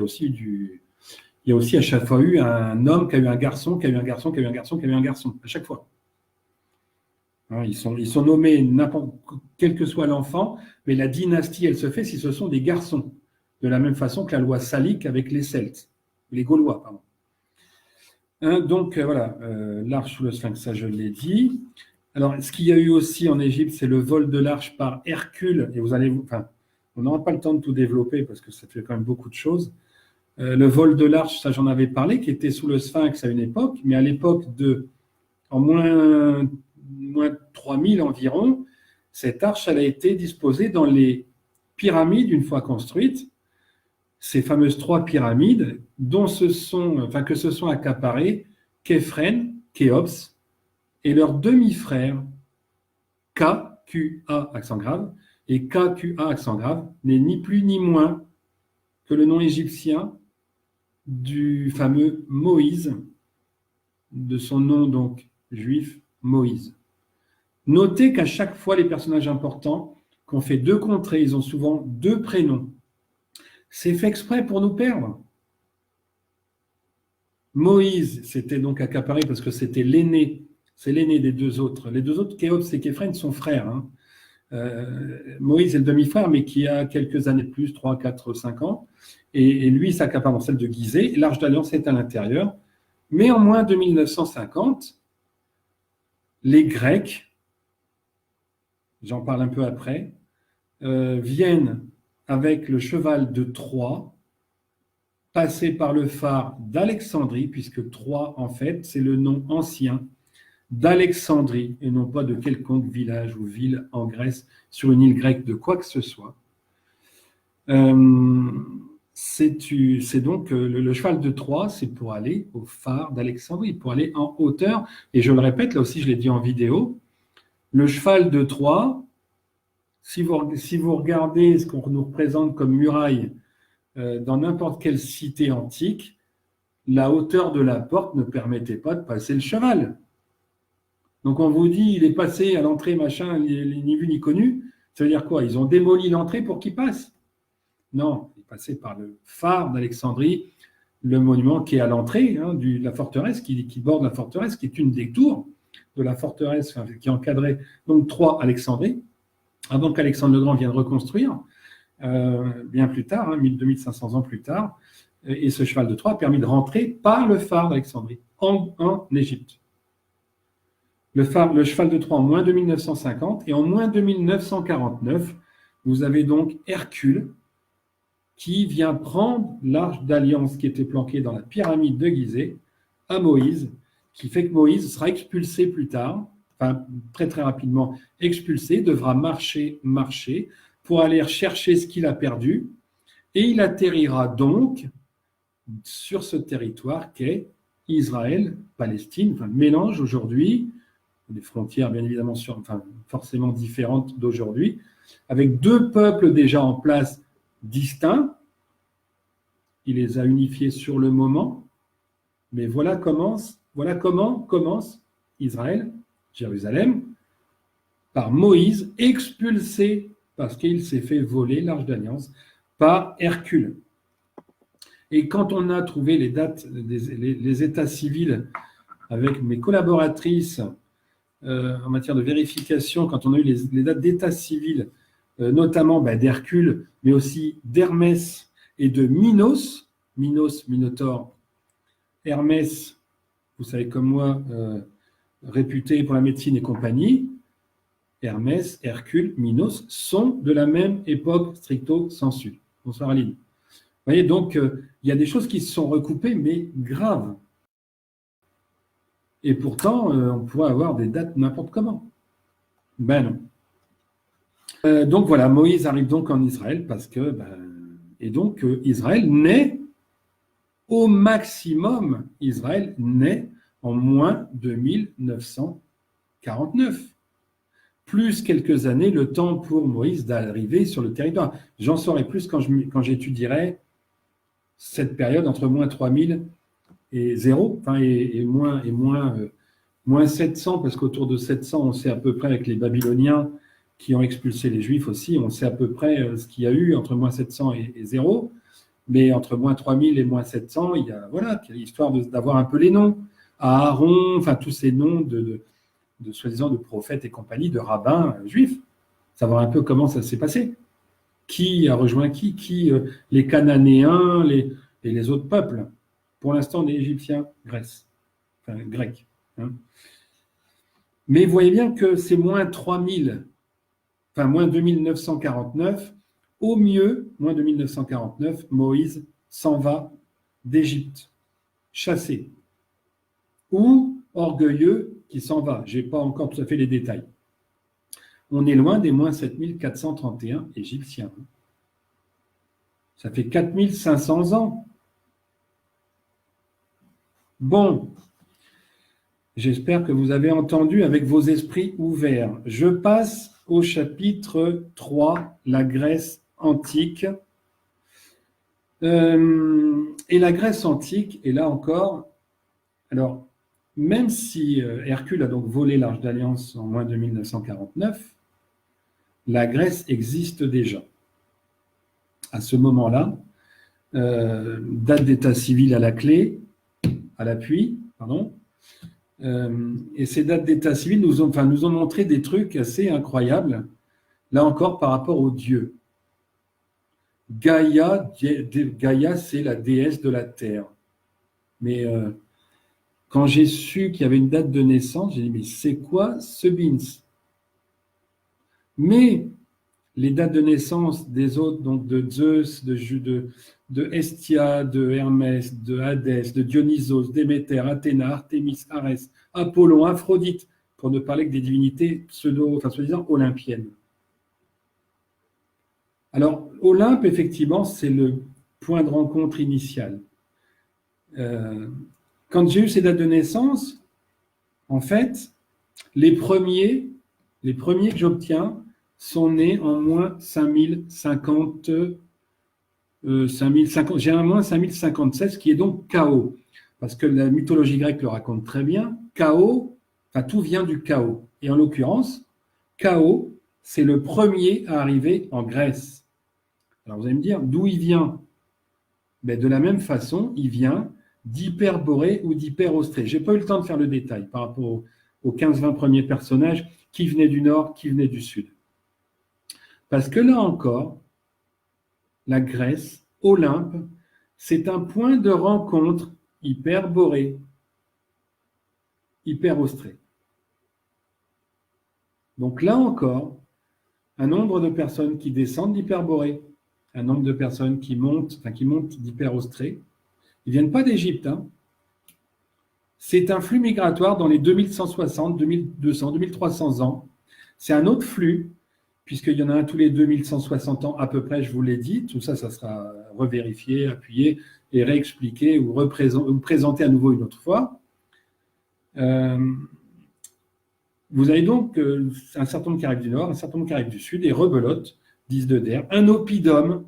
a aussi à chaque fois eu un homme qui a eu un garçon, qui a eu un garçon, qui a eu un garçon, qui a eu un garçon, à chaque fois. Ils sont nommés quel que soit l'enfant, mais la dynastie, elle se fait si ce sont des garçons, de la même façon que la loi salique avec les Celtes, les Gaulois, pardon. Donc voilà, l'arche sous le Sphinx, ça je l'ai dit. Alors, ce qu'il y a eu aussi en Égypte, c'est le vol de l'arche par Hercule, et on n'aura pas le temps de tout développer parce que ça fait quand même beaucoup de choses. Le vol de l'arche, ça j'en avais parlé, qui était sous le Sphinx à une époque, mais à l'époque en moins 3000 environ, cette arche, elle a été disposée dans les pyramides une fois construites, ces fameuses 3 pyramides que se sont accaparées Képhren, Khéops, et leur demi-frère KQA accent grave, et KQA accent grave n'est ni plus ni moins que le nom égyptien du fameux Moïse, de son nom donc juif, Moïse. Notez qu'à chaque fois, les personnages importants, qu'on fait 2 contrées, ils ont souvent 2 prénoms. C'est fait exprès pour nous perdre. Moïse, c'était donc accaparé parce que c'était l'aîné, c'est l'aîné des 2 autres. Les 2 autres, Khéops et Képhren, sont frères. Moïse est le demi-frère, mais qui a quelques années de plus, 3, 4, 5 ans. Et lui, il s'accapare dans celle de Gizeh. L'Arche d'Alliance est à l'intérieur. Mais en moins 2950, les Grecs, j'en parle un peu après, viennent avec le cheval de Troie, passer par le phare d'Alexandrie, puisque Troie, en fait, c'est le nom ancien d'Alexandrie, et non pas de quelconque village ou ville en Grèce, sur une île grecque de quoi que ce soit. C'est donc le cheval de Troie, c'est pour aller au phare d'Alexandrie, pour aller en hauteur. Et je le répète, là aussi je l'ai dit en vidéo, le cheval de Troie, si vous regardez ce qu'on nous représente comme muraille dans n'importe quelle cité antique, la hauteur de la porte ne permettait pas de passer le cheval. Donc on vous dit, il est passé à l'entrée, machin, ni vu ni connu. Ça veut dire quoi? Ils ont démoli l'entrée pour qu'il passe? Non, il est passé par le phare d'Alexandrie, le monument qui est à l'entrée de la forteresse, qui borde la forteresse, qui est une des tours de la forteresse, qui encadrait donc Troie, Alexandrie, avant qu'Alexandre le Grand vienne reconstruire, bien plus tard, 2500 ans plus tard, et ce cheval de Troie a permis de rentrer par le phare d'Alexandrie, en Égypte. Le cheval de Troie en moins 2950, et en moins 2949, vous avez donc Hercule, qui vient prendre l'arche d'alliance qui était planquée dans la pyramide de Gizeh à Moïse, qui fait que Moïse sera expulsé plus tard, enfin très très rapidement expulsé, devra marcher pour aller chercher ce qu'il a perdu, et il atterrira donc sur ce territoire qu'est Israël, Palestine, mélange aujourd'hui, des frontières bien évidemment forcément différentes d'aujourd'hui, avec 2 peuples déjà en place distincts. Il les a unifiés sur le moment, mais voilà comment commence Israël, Jérusalem, par Moïse, expulsé parce qu'il s'est fait voler l'Arche d'Alliance par Hercule. Et quand on a trouvé les dates, les états civils avec mes collaboratrices en matière de vérification, quand on a eu les dates d'état civil, notamment d'Hercule, mais aussi d'Hermès et de Minos, Minotaure, Hermès, vous savez comme moi, réputé pour la médecine et compagnie, Hermès, Hercule, Minos sont de la même époque stricto sensu. Bonsoir Aline. Vous voyez, donc, il y a des choses qui se sont recoupées, mais graves. Et pourtant, on pourrait avoir des dates n'importe comment. Ben non. Donc voilà, Moïse arrive donc en Israël parce que, et donc Israël naît au maximum, Israël naît en moins de 1949. Plus quelques années, le temps pour Moïse d'arriver sur le territoire. J'en saurai plus quand j'étudierai cette période entre moins 3000 et 0, enfin, et moins 700, parce qu'autour de 700, on sait à peu près avec les Babyloniens qui ont expulsé les Juifs aussi, on sait à peu près ce qu'il y a eu entre moins 700 et 0, mais entre moins 3000 et moins 700, il y a l'histoire d'avoir un peu les noms. Aaron, enfin tous ces noms de soi-disant de prophètes et compagnie, de rabbins juifs, savoir un peu comment ça s'est passé. Qui a rejoint qui les Cananéens et les autres peuples. Pour l'instant, les Égyptiens, Grecs. Hein. Mais vous voyez bien que c'est moins 3000, enfin moins 2949. Au mieux, moins 2949, Moïse s'en va d'Égypte, chassé. Ou orgueilleux qui s'en va. Je n'ai pas encore tout à fait les détails. On est loin des moins 7431 Égyptiens. Ça fait 4500 ans. Bon, j'espère que vous avez entendu avec vos esprits ouverts. Je passe au chapitre 3, la Grèce antique. Et la Grèce antique, et là encore, alors, même si Hercule a donc volé l'Arche d'Alliance en moins de 1949, la Grèce existe déjà. À ce moment-là, date d'état civil à l'appui, et ces dates d'état civil nous ont montré des trucs assez incroyables, là encore par rapport aux dieux. Gaïa, c'est la déesse de la terre. Mais quand j'ai su qu'il y avait une date de naissance, j'ai dit, mais c'est quoi ce bins? Mais les dates de naissance des autres, donc de Zeus, de Hestia, de Hermès, de Hadès, de Dionysos, Déméter, Athéna, Artémis, Arès, Apollon, Aphrodite, pour ne parler que des divinités soi-disant olympiennes. Alors, Olympe, effectivement, c'est le point de rencontre initial. Quand j'ai eu ces dates de naissance, en fait, les premiers que j'obtiens sont nés en moins 5050. J'ai un moins 5057, qui est donc chaos. Parce que la mythologie grecque le raconte très bien. Chaos, tout vient du chaos. Et en l'occurrence, chaos, c'est le premier à arriver en Grèce. Alors vous allez me dire, d'où il vient? De la même façon, il vient d'Hyperborée ou d'Hyperostrée. Je n'ai pas eu le temps de faire le détail par rapport aux 15-20 premiers personnages qui venaient du nord, qui venaient du sud. Parce que là encore, la Grèce, Olympe, c'est un point de rencontre Hyperborée, Hyperostrée. Donc là encore, un nombre de personnes qui descendent d'Hyperborée, un nombre de personnes qui montent d'Hyperostrée, ils ne viennent pas d'Égypte. C'est un flux migratoire dans les 2160, 2200, 2300 ans. C'est un autre flux, puisqu'il y en a un tous les 2160 ans à peu près, je vous l'ai dit. Tout ça, ça sera revérifié, appuyé et réexpliqué ou présenté à nouveau une autre fois. Vous avez donc un certain nombre qui arrivent du nord, un certain nombre qui arrivent du sud, et rebelote, disent de der, un oppidum,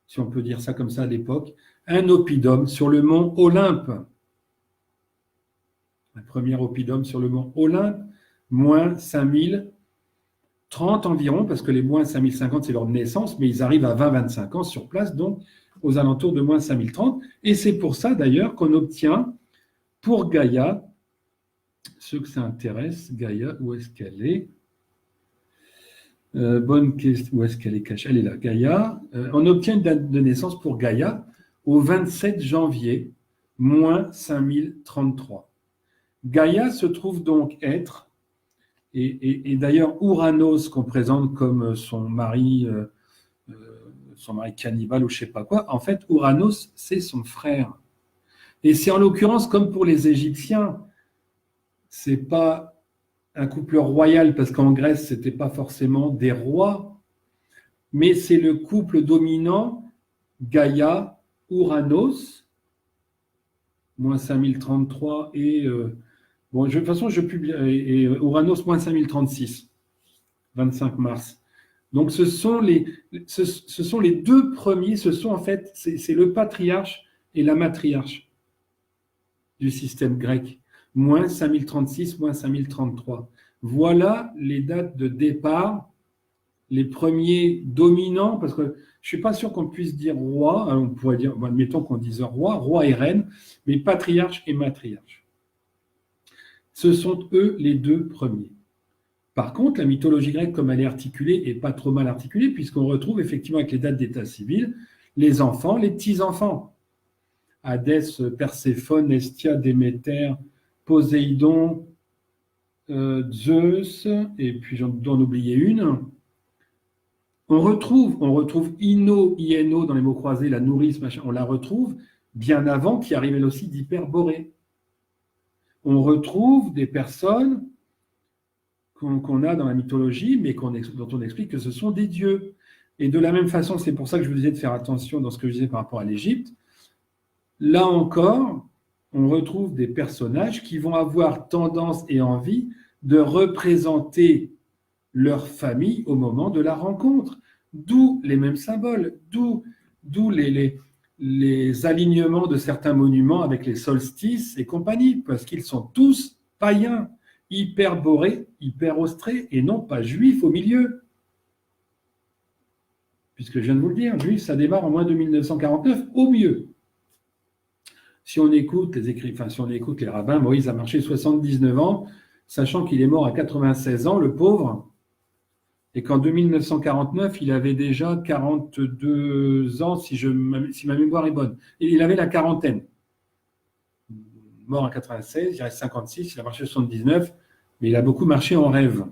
si on peut dire ça comme ça à l'époque, un oppidum sur le mont Olympe. Un premier oppidum sur le mont Olympe, moins 5030 environ, parce que les moins 5050, c'est leur naissance, mais ils arrivent à 20-25 ans sur place, donc aux alentours de moins 5030. Et c'est pour ça d'ailleurs qu'on obtient pour Gaïa, ceux que ça intéresse, Gaïa, où est-ce qu'elle est? Bonne question, où est-ce qu'elle est cachée? Elle est là, Gaïa. On obtient une date de naissance pour Gaïa au 27 janvier, moins 5033. Gaïa se trouve donc être, et d'ailleurs Ouranos qu'on présente comme son mari cannibale ou je ne sais pas quoi, en fait Ouranos c'est son frère. Et c'est en l'occurrence comme pour les Égyptiens, c'est pas un couple royal parce qu'en Grèce c'était pas forcément des rois, mais c'est le couple dominant Gaïa, Ouranos, moins 5033 et bon, de toute façon, je publie, et Uranus moins 5036, 25 mars. Donc, ce sont les deux premiers, ce sont en fait, c'est le patriarche et la matriarche du système grec, moins 5036, moins 5033. Voilà les dates de départ, les premiers dominants, parce que je ne suis pas sûr qu'on puisse dire roi, on pourrait dire, bon, admettons qu'on dise roi et reine, mais patriarche et matriarche. Ce sont eux les deux premiers. Par contre, la mythologie grecque, comme elle est articulée, n'est pas trop mal articulée, puisqu'on retrouve effectivement avec les dates d'état civil les enfants, les petits-enfants. Hadès, Perséphone, Hestia, Déméter, Poséidon, Zeus, et puis j'en dois en oublier une. On retrouve Ino, Ieno dans les mots croisés, la nourrice, machin, on la retrouve bien avant qui arrivait aussi d'Hyperborée. On retrouve des personnes qu'on a dans la mythologie, mais dont on explique que ce sont des dieux. Et de la même façon, c'est pour ça que je vous disais de faire attention dans ce que je disais par rapport à l'Égypte. Là encore, on retrouve des personnages qui vont avoir tendance et envie de représenter leur famille au moment de la rencontre. D'où les mêmes symboles, d'où les alignements de certains monuments avec les solstices et compagnie, parce qu'ils sont tous païens, hyperborés, hyperostrés, et non pas juifs au milieu. Puisque je viens de vous le dire, juif, ça démarre en moins de 1949, au mieux. Si on écoute les rabbins, Moïse a marché 79 ans, sachant qu'il est mort à 96 ans, le pauvre, et qu'en 1949, il avait déjà 42 ans, si ma mémoire est bonne. Et il avait la quarantaine. Mort à 96, il reste 56, il a marché 79, mais il a beaucoup marché en rêve.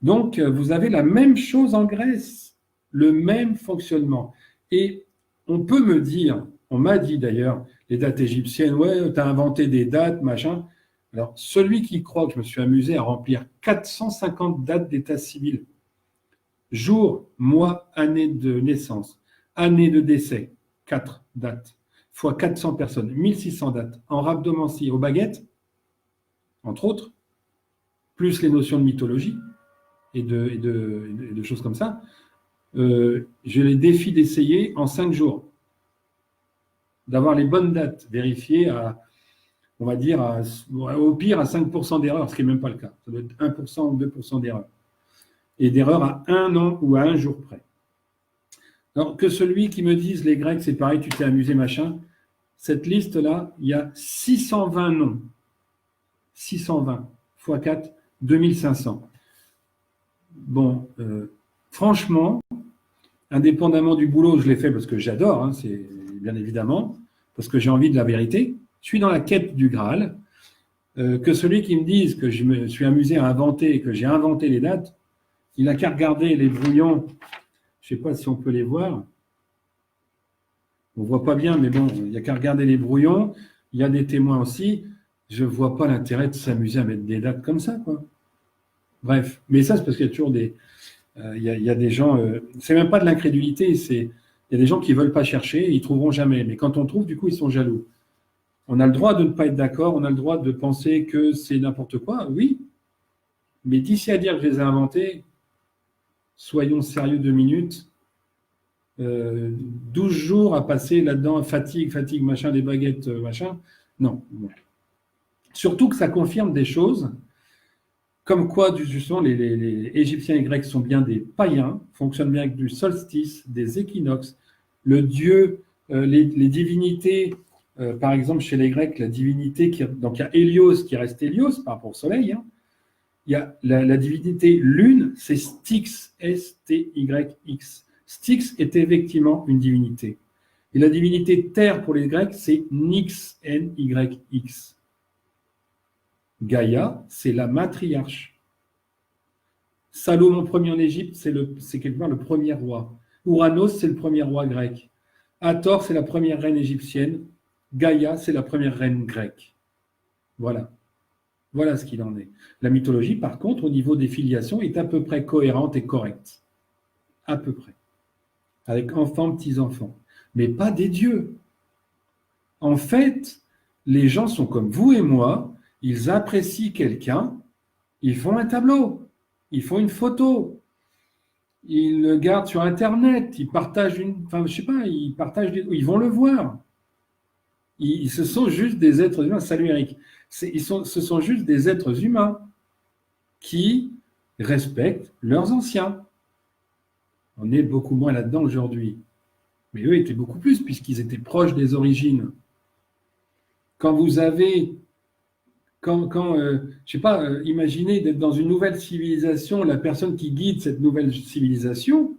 Donc, vous avez la même chose en Grèce, le même fonctionnement. Et on peut me dire, on m'a dit d'ailleurs, les dates égyptiennes, ouais, tu as inventé des dates, machin. Alors, celui qui croit que je me suis amusé à remplir 450 dates d'état civil, jour, mois, année de naissance, année de décès, 4 dates, fois 400 personnes, 1600 dates, en rhabdomancie, aux baguettes, entre autres, plus les notions de mythologie et de choses comme ça, je les défie d'essayer en 5 jours, d'avoir les bonnes dates vérifiées à, on va dire, au pire à 5% d'erreur, ce qui n'est même pas le cas. Ça doit être 1% ou 2% d'erreur. Et d'erreur à 1 an ou à 1 jour près. Alors que celui qui me dise les Grecs, c'est pareil, tu t'es amusé, machin, cette liste-là, il y a 620 noms. 620 x 4, 2500. Bon, franchement, indépendamment du boulot, je l'ai fait parce que j'adore, hein, c'est bien évidemment, parce que j'ai envie de la vérité. Je suis dans la quête du Graal. Que celui qui me dise que je me suis amusé à inventer, que j'ai inventé les dates, il n'a qu'à regarder les brouillons. Je ne sais pas si on peut les voir. On ne voit pas bien, mais bon, il n'y a qu'à regarder les brouillons. Il y a des témoins aussi. Je ne vois pas l'intérêt de s'amuser à mettre des dates comme ça, quoi. Bref, mais ça, c'est parce qu'il y a toujours des... Il y a des gens... c'est même pas de l'incrédulité, il y a des gens qui ne veulent pas chercher, ils ne trouveront jamais. Mais quand on trouve, du coup, ils sont jaloux. On a le droit de ne pas être d'accord, on a le droit de penser que c'est n'importe quoi, oui. Mais d'ici à dire que je les ai inventés, soyons sérieux 2 minutes. 12 jours à passer là-dedans, fatigue, machin, des baguettes, machin. Non. Surtout que ça confirme des choses, comme quoi, justement, les Égyptiens et Grecs sont bien des païens, fonctionnent bien avec du solstice, des équinoxes. Le dieu les divinités, par exemple chez les Grecs, la divinité, donc il y a Hélios qui reste Hélios par rapport au soleil, hein. Il y a la divinité lune, c'est Styx, S-T-Y-X. Styx est effectivement une divinité. Et la divinité terre pour les Grecs, c'est Nyx, N-Y-X. Gaïa, c'est la matriarche. Salomon Ier en Égypte, c'est quelque part le premier roi. Ouranos, c'est le premier roi grec. Hathor, c'est la première reine égyptienne. Gaïa, c'est la première reine grecque. Voilà. Voilà ce qu'il en est. La mythologie, par contre, au niveau des filiations, est à peu près cohérente et correcte. À peu près. Avec enfants, petits-enfants. Mais pas des dieux. En fait, les gens sont comme vous et moi, ils apprécient quelqu'un, ils font un tableau, ils font une photo, ils le gardent sur Internet, ils partagent ils vont le voir. Ce sont juste des êtres humains. Salut Eric. Ce sont juste des êtres humains qui respectent leurs anciens. On est beaucoup moins là-dedans aujourd'hui. Mais eux étaient beaucoup plus, puisqu'ils étaient proches des origines. Quand vous avez, imaginez d'être dans une nouvelle civilisation, la personne qui guide cette nouvelle civilisation,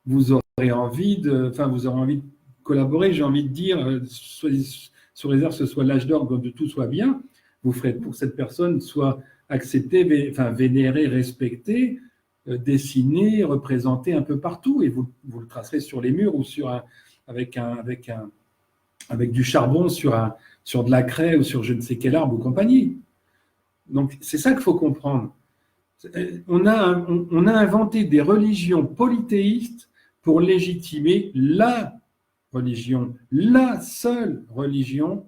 vous aurez envie de collaborer, j'ai envie de dire, sous réserve que ce soit l'âge d'or, que tout soit bien, vous ferez pour cette personne soit acceptée, vénérée, respectée, dessinée, représentée un peu partout, et vous le tracerez sur les murs ou avec du charbon sur de la craie ou sur je ne sais quel arbre ou compagnie. Donc c'est ça qu'il faut comprendre. On a inventé des religions polythéistes pour légitimer la religion, la seule religion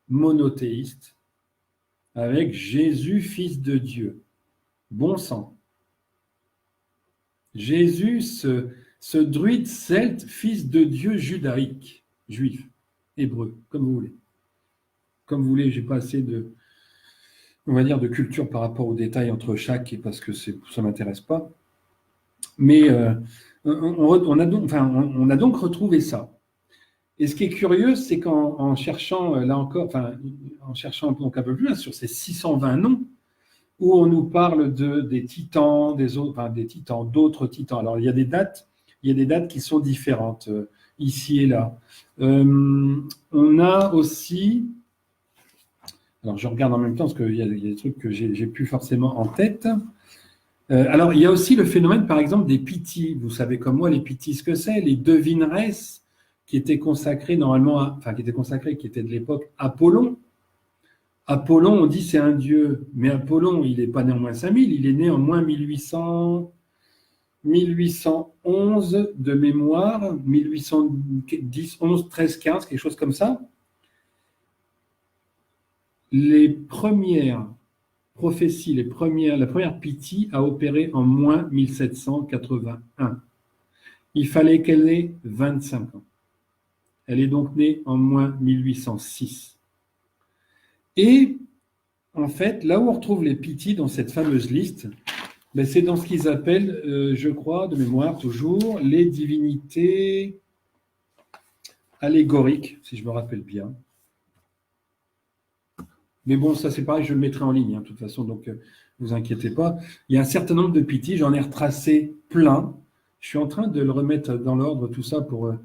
monothéiste, avec Jésus, fils de Dieu. Bon sang. Jésus, ce druide celte, fils de Dieu judaïque, juif, hébreu, comme vous voulez. Comme vous voulez, j'ai pas assez de culture par rapport aux détails entre chaque, et parce que ça m'intéresse pas. Mais on a donc retrouvé ça. Et ce qui est curieux, c'est qu'en cherchant, là encore, en cherchant donc un peu plus loin sur ces 620 noms, où on nous parle des titans, d'autres titans. Alors il y a des dates qui sont différentes ici et là. On a aussi, alors je regarde en même temps parce qu'il y a des trucs que j'ai plus forcément en tête. Alors il y a aussi le phénomène, par exemple, des Pythis. Vous savez comme moi les Pythis ce que c'est, les devineresses qui étaient consacrées normalement, qui étaient de l'époque Apollon. Apollon, on dit c'est un dieu, mais Apollon, il n'est pas né en moins 5000, il est né en moins 1811 de mémoire, 1810, 11, 13, 15, quelque chose comme ça. Les premières prophéties, la première Pythie a opéré en moins 1781. Il fallait qu'elle ait 25 ans. Elle est donc née en moins 1806. Et en fait, là où on retrouve les Pythis dans cette fameuse liste, c'est dans ce qu'ils appellent, je crois, de mémoire toujours, les divinités allégoriques, si je me rappelle bien. Mais bon, ça c'est pareil, je le mettrai en ligne, de toute façon, donc vous inquiétez pas. Il y a un certain nombre de Pythis, j'en ai retracé plein. Je suis en train de le remettre dans l'ordre, tout ça, pour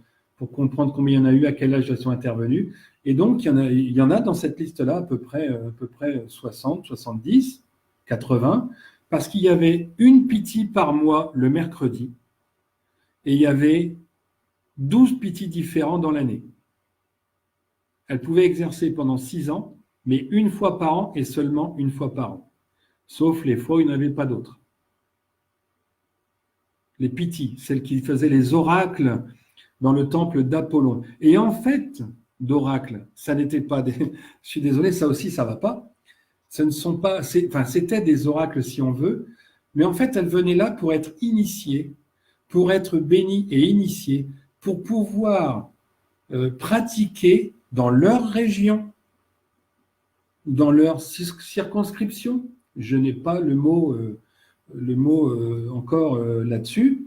comprendre combien il y en a eu, à quel âge elles sont intervenues. Et donc, il y en a dans cette liste-là à peu près 60, 70, 80, parce qu'il y avait une Pythie par mois le mercredi, et il y avait 12 Pythis différents dans l'année. Elle pouvait exercer pendant 6 ans, mais une fois par an et seulement une fois par an. Sauf les fois où il n'y en avait pas d'autres. Les Pythis, celles qui faisaient les oracles dans le temple d'Apollon. Et en fait, d'oracles, ça n'était pas des... Je suis désolé, ça aussi, ça ne va pas. Ce ne sont pas... c'était des oracles si on veut, mais en fait, elles venaient là pour être initiées, pour être bénies et initiées, pour pouvoir pratiquer dans leur région, dans leur circonscription. Je n'ai pas le mot encore là-dessus.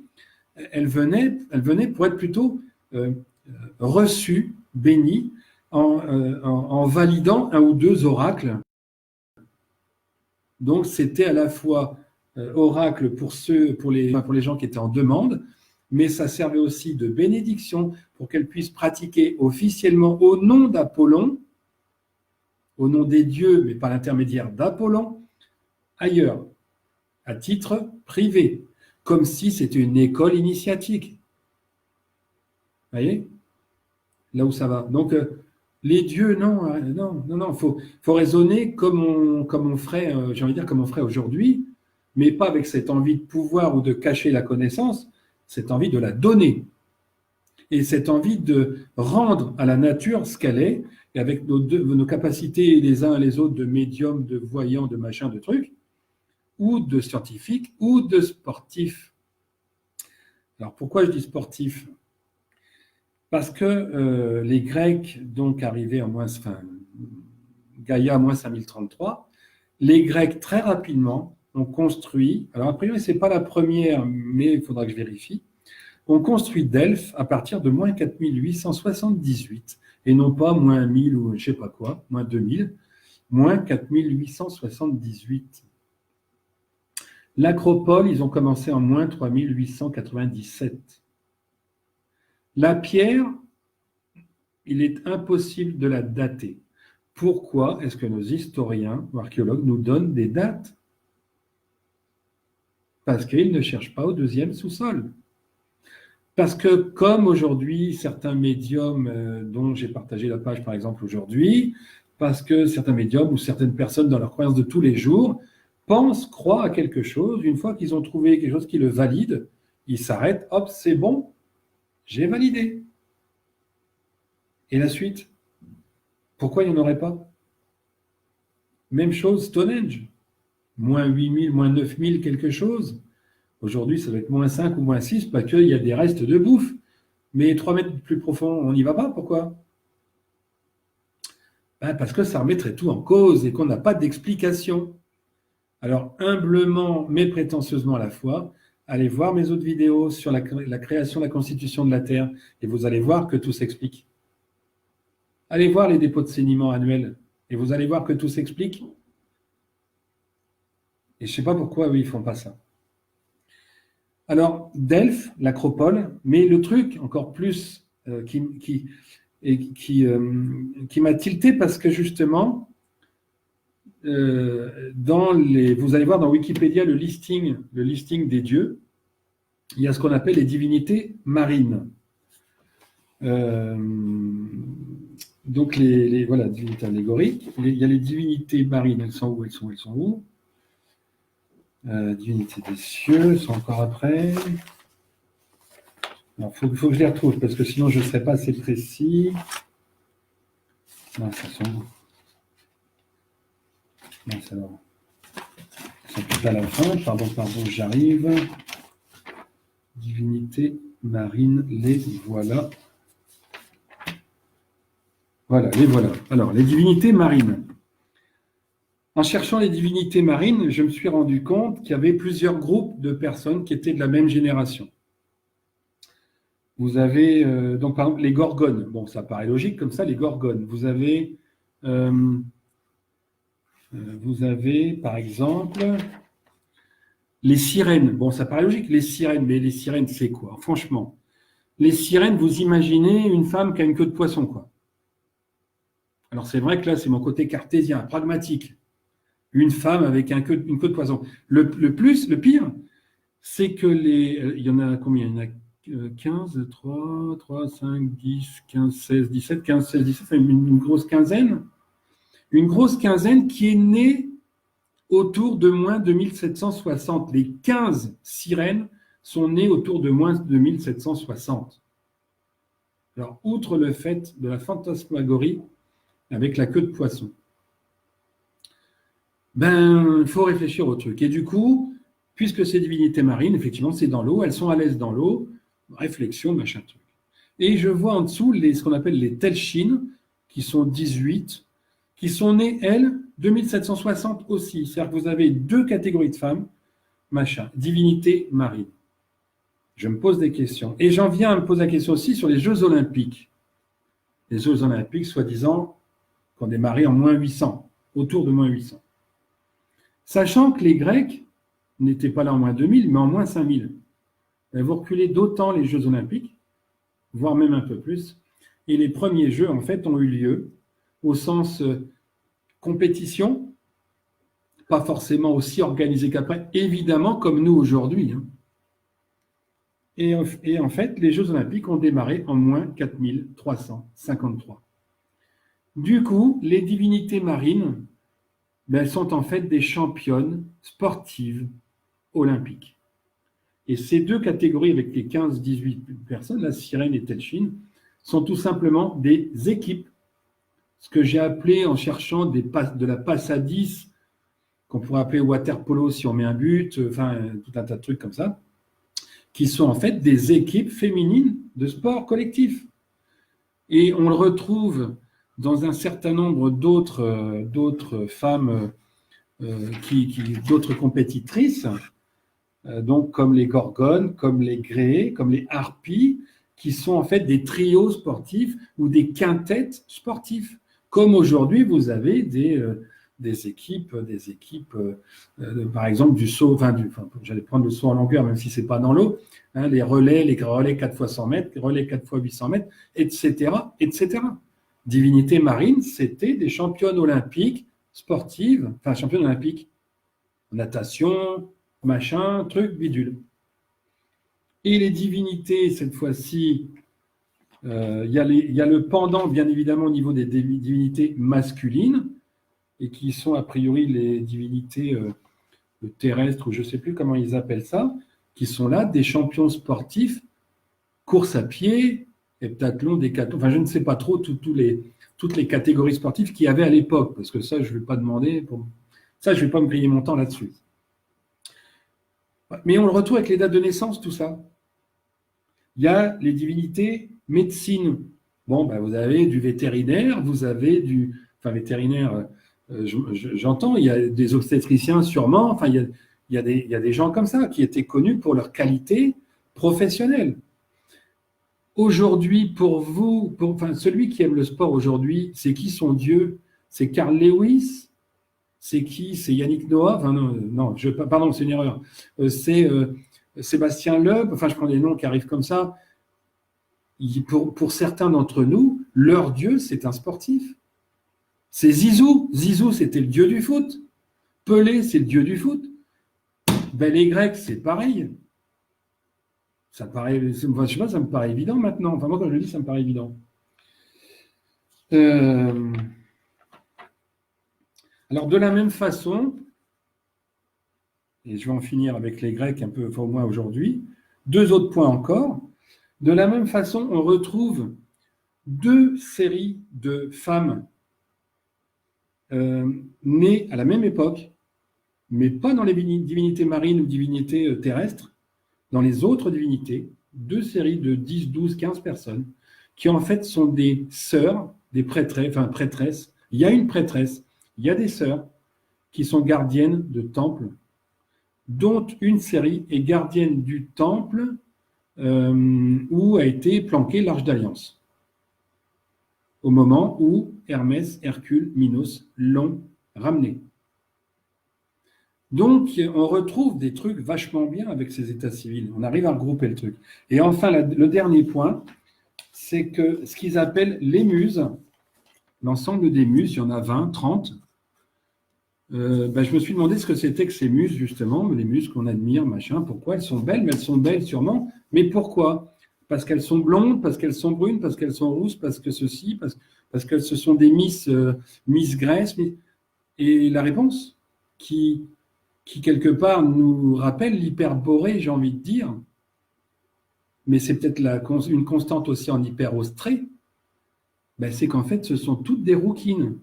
Elle venait pour être plutôt reçu, béni, en validant un ou deux oracles. Donc, c'était à la fois oracle pour les gens qui étaient en demande, mais ça servait aussi de bénédiction pour qu'elles puissent pratiquer officiellement au nom d'Apollon, au nom des dieux, mais par l'intermédiaire d'Apollon, ailleurs, à titre privé, comme si c'était une école initiatique. Vous voyez? Là où ça va. Donc, les dieux, non, faut raisonner comme on ferait, j'ai envie de dire, comme on ferait aujourd'hui, mais pas avec cette envie de pouvoir ou de cacher la connaissance, cette envie de la donner. Et cette envie de rendre à la nature ce qu'elle est, et avec nos capacités les uns et les autres de médium, de voyants, de machin, de trucs, ou de scientifiques, ou de sportifs. Alors pourquoi je dis sportifs? Parce que les Grecs, donc arrivés Gaïa moins 5033, les Grecs très rapidement ont construit, alors a priori c'est pas la première, mais il faudra que je vérifie, ont construit Delphes à partir de moins 4878, et non pas moins 1000 ou je sais pas quoi, moins 2000, moins 4878. L'Acropole, ils ont commencé en moins 3897. La pierre, il est impossible de la dater. Pourquoi est-ce que nos historiens ou archéologues nous donnent des dates? Parce qu'ils ne cherchent pas au deuxième sous-sol. Parce que comme aujourd'hui, certains médiums dont j'ai partagé la page par exemple aujourd'hui, parce que certains médiums ou certaines personnes dans leur croyance de tous les jours croient à quelque chose, une fois qu'ils ont trouvé quelque chose qui le valide, ils s'arrêtent, hop, c'est bon, j'ai validé. Et la suite? Pourquoi il n'y en aurait pas? Même chose, Stonehenge, moins 8000, moins 9000 quelque chose. Aujourd'hui, ça va être moins 5 ou moins 6 parce qu'il y a des restes de bouffe. Mais 3 mètres plus profond, on n'y va pas. Pourquoi? Parce que ça remettrait tout en cause et qu'on n'a pas d'explication. Alors, humblement, mais prétentieusement à la fois, allez voir mes autres vidéos sur la création de la constitution de la Terre et vous allez voir que tout s'explique. Allez voir les dépôts de sédiments annuels et vous allez voir que tout s'explique. Et je ne sais pas pourquoi, ils ne font pas ça. Alors, Delphes, l'Acropole, mais le truc encore plus qui m'a tilté parce que justement, vous allez voir dans Wikipédia le listing des dieux, il y a ce qu'on appelle les divinités marines. Donc, voilà, divinités allégoriques. Il y a les divinités marines, elles sont où? Elles sont où? Divinité des cieux, c'est encore après. Il faut que je les retrouve, parce que sinon je ne serai pas assez précis. Non, ça sont... Non, ça va. Ils sont tout à la fin. Pardon, j'arrive. Divinité marine, les voilà. Voilà, les voilà. Alors, les divinités marines. En cherchant les divinités marines, je me suis rendu compte qu'il y avait plusieurs groupes de personnes qui étaient de la même génération. Vous avez, donc par exemple, les gorgones. Bon, ça paraît logique comme ça, les gorgones. Vous avez, par exemple, les sirènes. Bon, ça paraît logique, les sirènes, mais les sirènes, c'est quoi? Franchement, les sirènes, vous imaginez une femme qui a une queue de poisson, quoi. Alors, c'est vrai que là, c'est mon côté cartésien, pragmatique. Une femme avec une queue de poisson. Le pire, c'est que il y en a combien? Il y en a 15, 3, 5, 10, 15, 16, 17, 15, 16, 17, une grosse quinzaine. Une grosse quinzaine qui est née autour de moins de 1760. Les 15 sirènes sont nées autour de moins de 1760. Alors, outre le fait de la fantasmagorie avec la queue de poisson, il faut réfléchir au truc. Et du coup, puisque ces divinités marines, effectivement, c'est dans l'eau, elles sont à l'aise dans l'eau, réflexion, machin truc. Et je vois en dessous ce qu'on appelle les Telchines, qui sont 18, qui sont nées, elles, 2760 aussi. C'est-à-dire que vous avez deux catégories de femmes, machin, divinités marines. Je me pose des questions. Et j'en viens à me poser la question aussi sur les Jeux Olympiques. Les Jeux Olympiques, soi-disant, qui ont démarré en moins 800, autour de moins 800. Sachant que les Grecs n'étaient pas là en moins 2000, mais en moins 5000. Vous reculez d'autant les Jeux Olympiques, voire même un peu plus. Et les premiers Jeux, en fait, ont eu lieu au sens compétition, pas forcément aussi organisé qu'après, évidemment comme nous aujourd'hui. Et en fait, les Jeux Olympiques ont démarré en moins 4353. Du coup, les divinités marines, elles sont en fait des championnes sportives olympiques. Et ces deux catégories, avec les 15-18 personnes, la sirène et Telchine, sont tout simplement des équipes. Ce que j'ai appelé, en cherchant de la passe à 10, qu'on pourrait appeler water polo si on met un but, enfin, tout un tas de trucs comme ça, qui sont en fait des équipes féminines de sport collectif. Et on le retrouve dans un certain nombre d'autres femmes, d'autres compétitrices, donc comme les gorgones, comme les gréées, comme les harpies, qui sont en fait des trios sportifs ou des quintettes sportifs. Comme aujourd'hui, vous avez des équipes, par exemple du saut, j'allais prendre le saut en longueur, même si ce n'est pas dans l'eau, les relais 4 fois 100 mètres, les relais 4 fois 800 mètres, etc., etc. Divinité marine, c'était des championnes olympiques sportives, enfin championnes olympiques, natation, machin, truc, bidule. Et les divinités, cette fois-ci, il y a le pendant, bien évidemment, au niveau des divinités masculines, et qui sont a priori les divinités terrestres, ou je ne sais plus comment ils appellent ça, qui sont là, des champions sportifs, course à pied, heptathlon, décathlon, enfin je ne sais pas trop toutes les catégories sportives qu'il y avait à l'époque, parce que ça, je ne vais pas demander, ça, je ne vais pas me payer mon temps là-dessus. Mais on le retrouve avec les dates de naissance, tout ça. Il y a les divinités médecine. Bon, vous avez du vétérinaire, vous avez vétérinaire, j'entends, il y a des obstétriciens sûrement, enfin, il y a des gens comme ça qui étaient connus pour leur qualité professionnelle. Aujourd'hui, pour vous, celui qui aime le sport aujourd'hui, c'est qui son dieu? C'est Carl Lewis? C'est qui? C'est Yannick Noah? Enfin, non, pardon, c'est une erreur. C'est Sébastien Loeb, enfin, je prends des noms qui arrivent comme ça. Pour certains d'entre nous, leur dieu, c'est un sportif. C'est Zizou. Zizou, c'était le dieu du foot. Pelé, c'est le dieu du foot. Les Grecs, c'est pareil. Ça paraît, je sais pas, ça me paraît évident maintenant. Enfin, moi, quand je le dis, ça me paraît évident. Alors, de la même façon, et je vais en finir avec les Grecs un peu, au moins aujourd'hui, deux autres points encore. De la même façon, on retrouve deux séries de femmes nées à la même époque, mais pas dans les divinités marines ou divinités terrestres, dans les autres divinités, deux séries de 10, 12, 15 personnes, qui en fait sont des sœurs, des prêtresses. Il y a une prêtresse, il y a des sœurs qui sont gardiennes de temples, dont une série est gardienne du temple où a été planqué l'Arche d'Alliance, au moment où Hermès, Hercule, Minos l'ont ramené. Donc, on retrouve des trucs vachement bien avec ces états civils. On arrive à regrouper le truc. Et enfin, le dernier point, c'est que ce qu'ils appellent les muses, l'ensemble des muses, il y en a 20, 30. Je me suis demandé ce que c'était que ces muses, justement, les muses qu'on admire, machin. Pourquoi elles sont belles? Mais elles sont belles sûrement. Mais pourquoi? Parce qu'elles sont blondes, parce qu'elles sont brunes, parce qu'elles sont rousses, parce que ceci, parce que ce sont des Miss Grèce. Et la réponse qui quelque part nous rappelle l'hyperborée, j'ai envie de dire, mais c'est peut-être une constante aussi en hyperostrée, c'est qu'en fait, ce sont toutes des rouquines.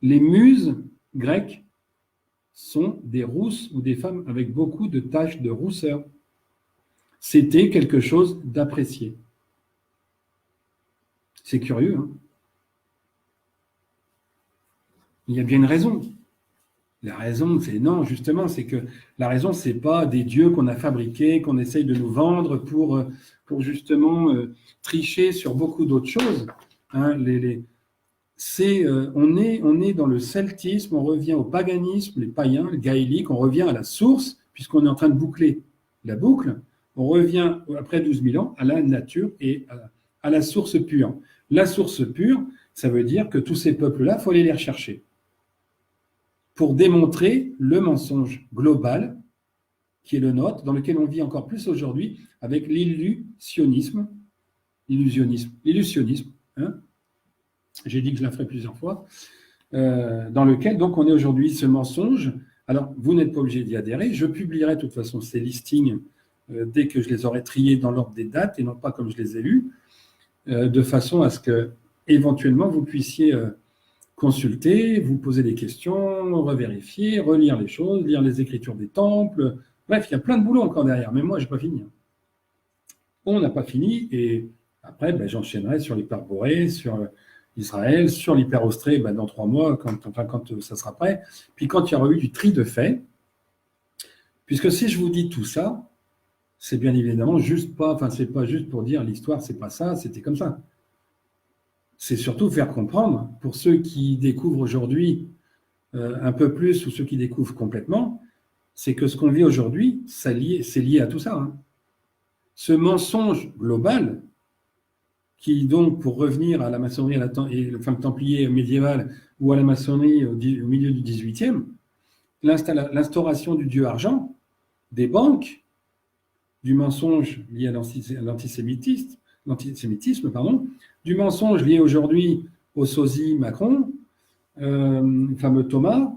Les muses grecques sont des rousses ou des femmes avec beaucoup de taches de rousseur. C'était quelque chose d'apprécié. C'est curieux, hein? Il y a bien une raison. La raison, c'est non, justement, c'est que la raison, c'est pas des dieux qu'on a fabriqués, qu'on essaye de nous vendre pour justement tricher sur beaucoup d'autres choses. Hein, on est dans le celtisme, on revient au paganisme, les païens, le gaélique, on revient à la source, puisqu'on est en train de boucler la boucle, on revient après 12 000 ans à la nature et à la source pure. La source pure, ça veut dire que tous ces peuples-là, il faut aller les rechercher pour démontrer le mensonge global qui est le nôtre, dans lequel on vit encore plus aujourd'hui avec l'illusionnisme. Hein, j'ai dit que je la ferai plusieurs fois, dans lequel donc on est aujourd'hui ce mensonge. Alors, vous n'êtes pas obligé d'y adhérer. Je publierai de toute façon ces listings dès que je les aurai triés dans l'ordre des dates et non pas comme je les ai lus, de façon à ce que éventuellement vous puissiez consulter, vous poser des questions, revérifier, relire les choses, lire les écritures des temples. Bref, il y a plein de boulot encore derrière, mais moi, je n'ai pas fini. On n'a pas fini, et après, j'enchaînerai sur l'hyperborée, sur Israël, sur l'hyperostrée dans 3 mois, quand ça sera prêt. Puis quand il y aura eu du tri de faits, puisque si je vous dis tout ça, c'est bien évidemment c'est pas juste pour dire l'histoire, c'est pas ça, c'était comme ça. C'est surtout faire comprendre, pour ceux qui découvrent aujourd'hui un peu plus ou ceux qui découvrent complètement, c'est que ce qu'on vit aujourd'hui, c'est lié à tout ça. Hein. Ce mensonge global, qui donc, pour revenir à la maçonnerie et le templier médiéval ou à la maçonnerie au milieu du XVIIIe, l'instauration du dieu argent, des banques, du mensonge lié à l'antisémitisme, du mensonge lié aujourd'hui au sosie Macron, fameux Thomas,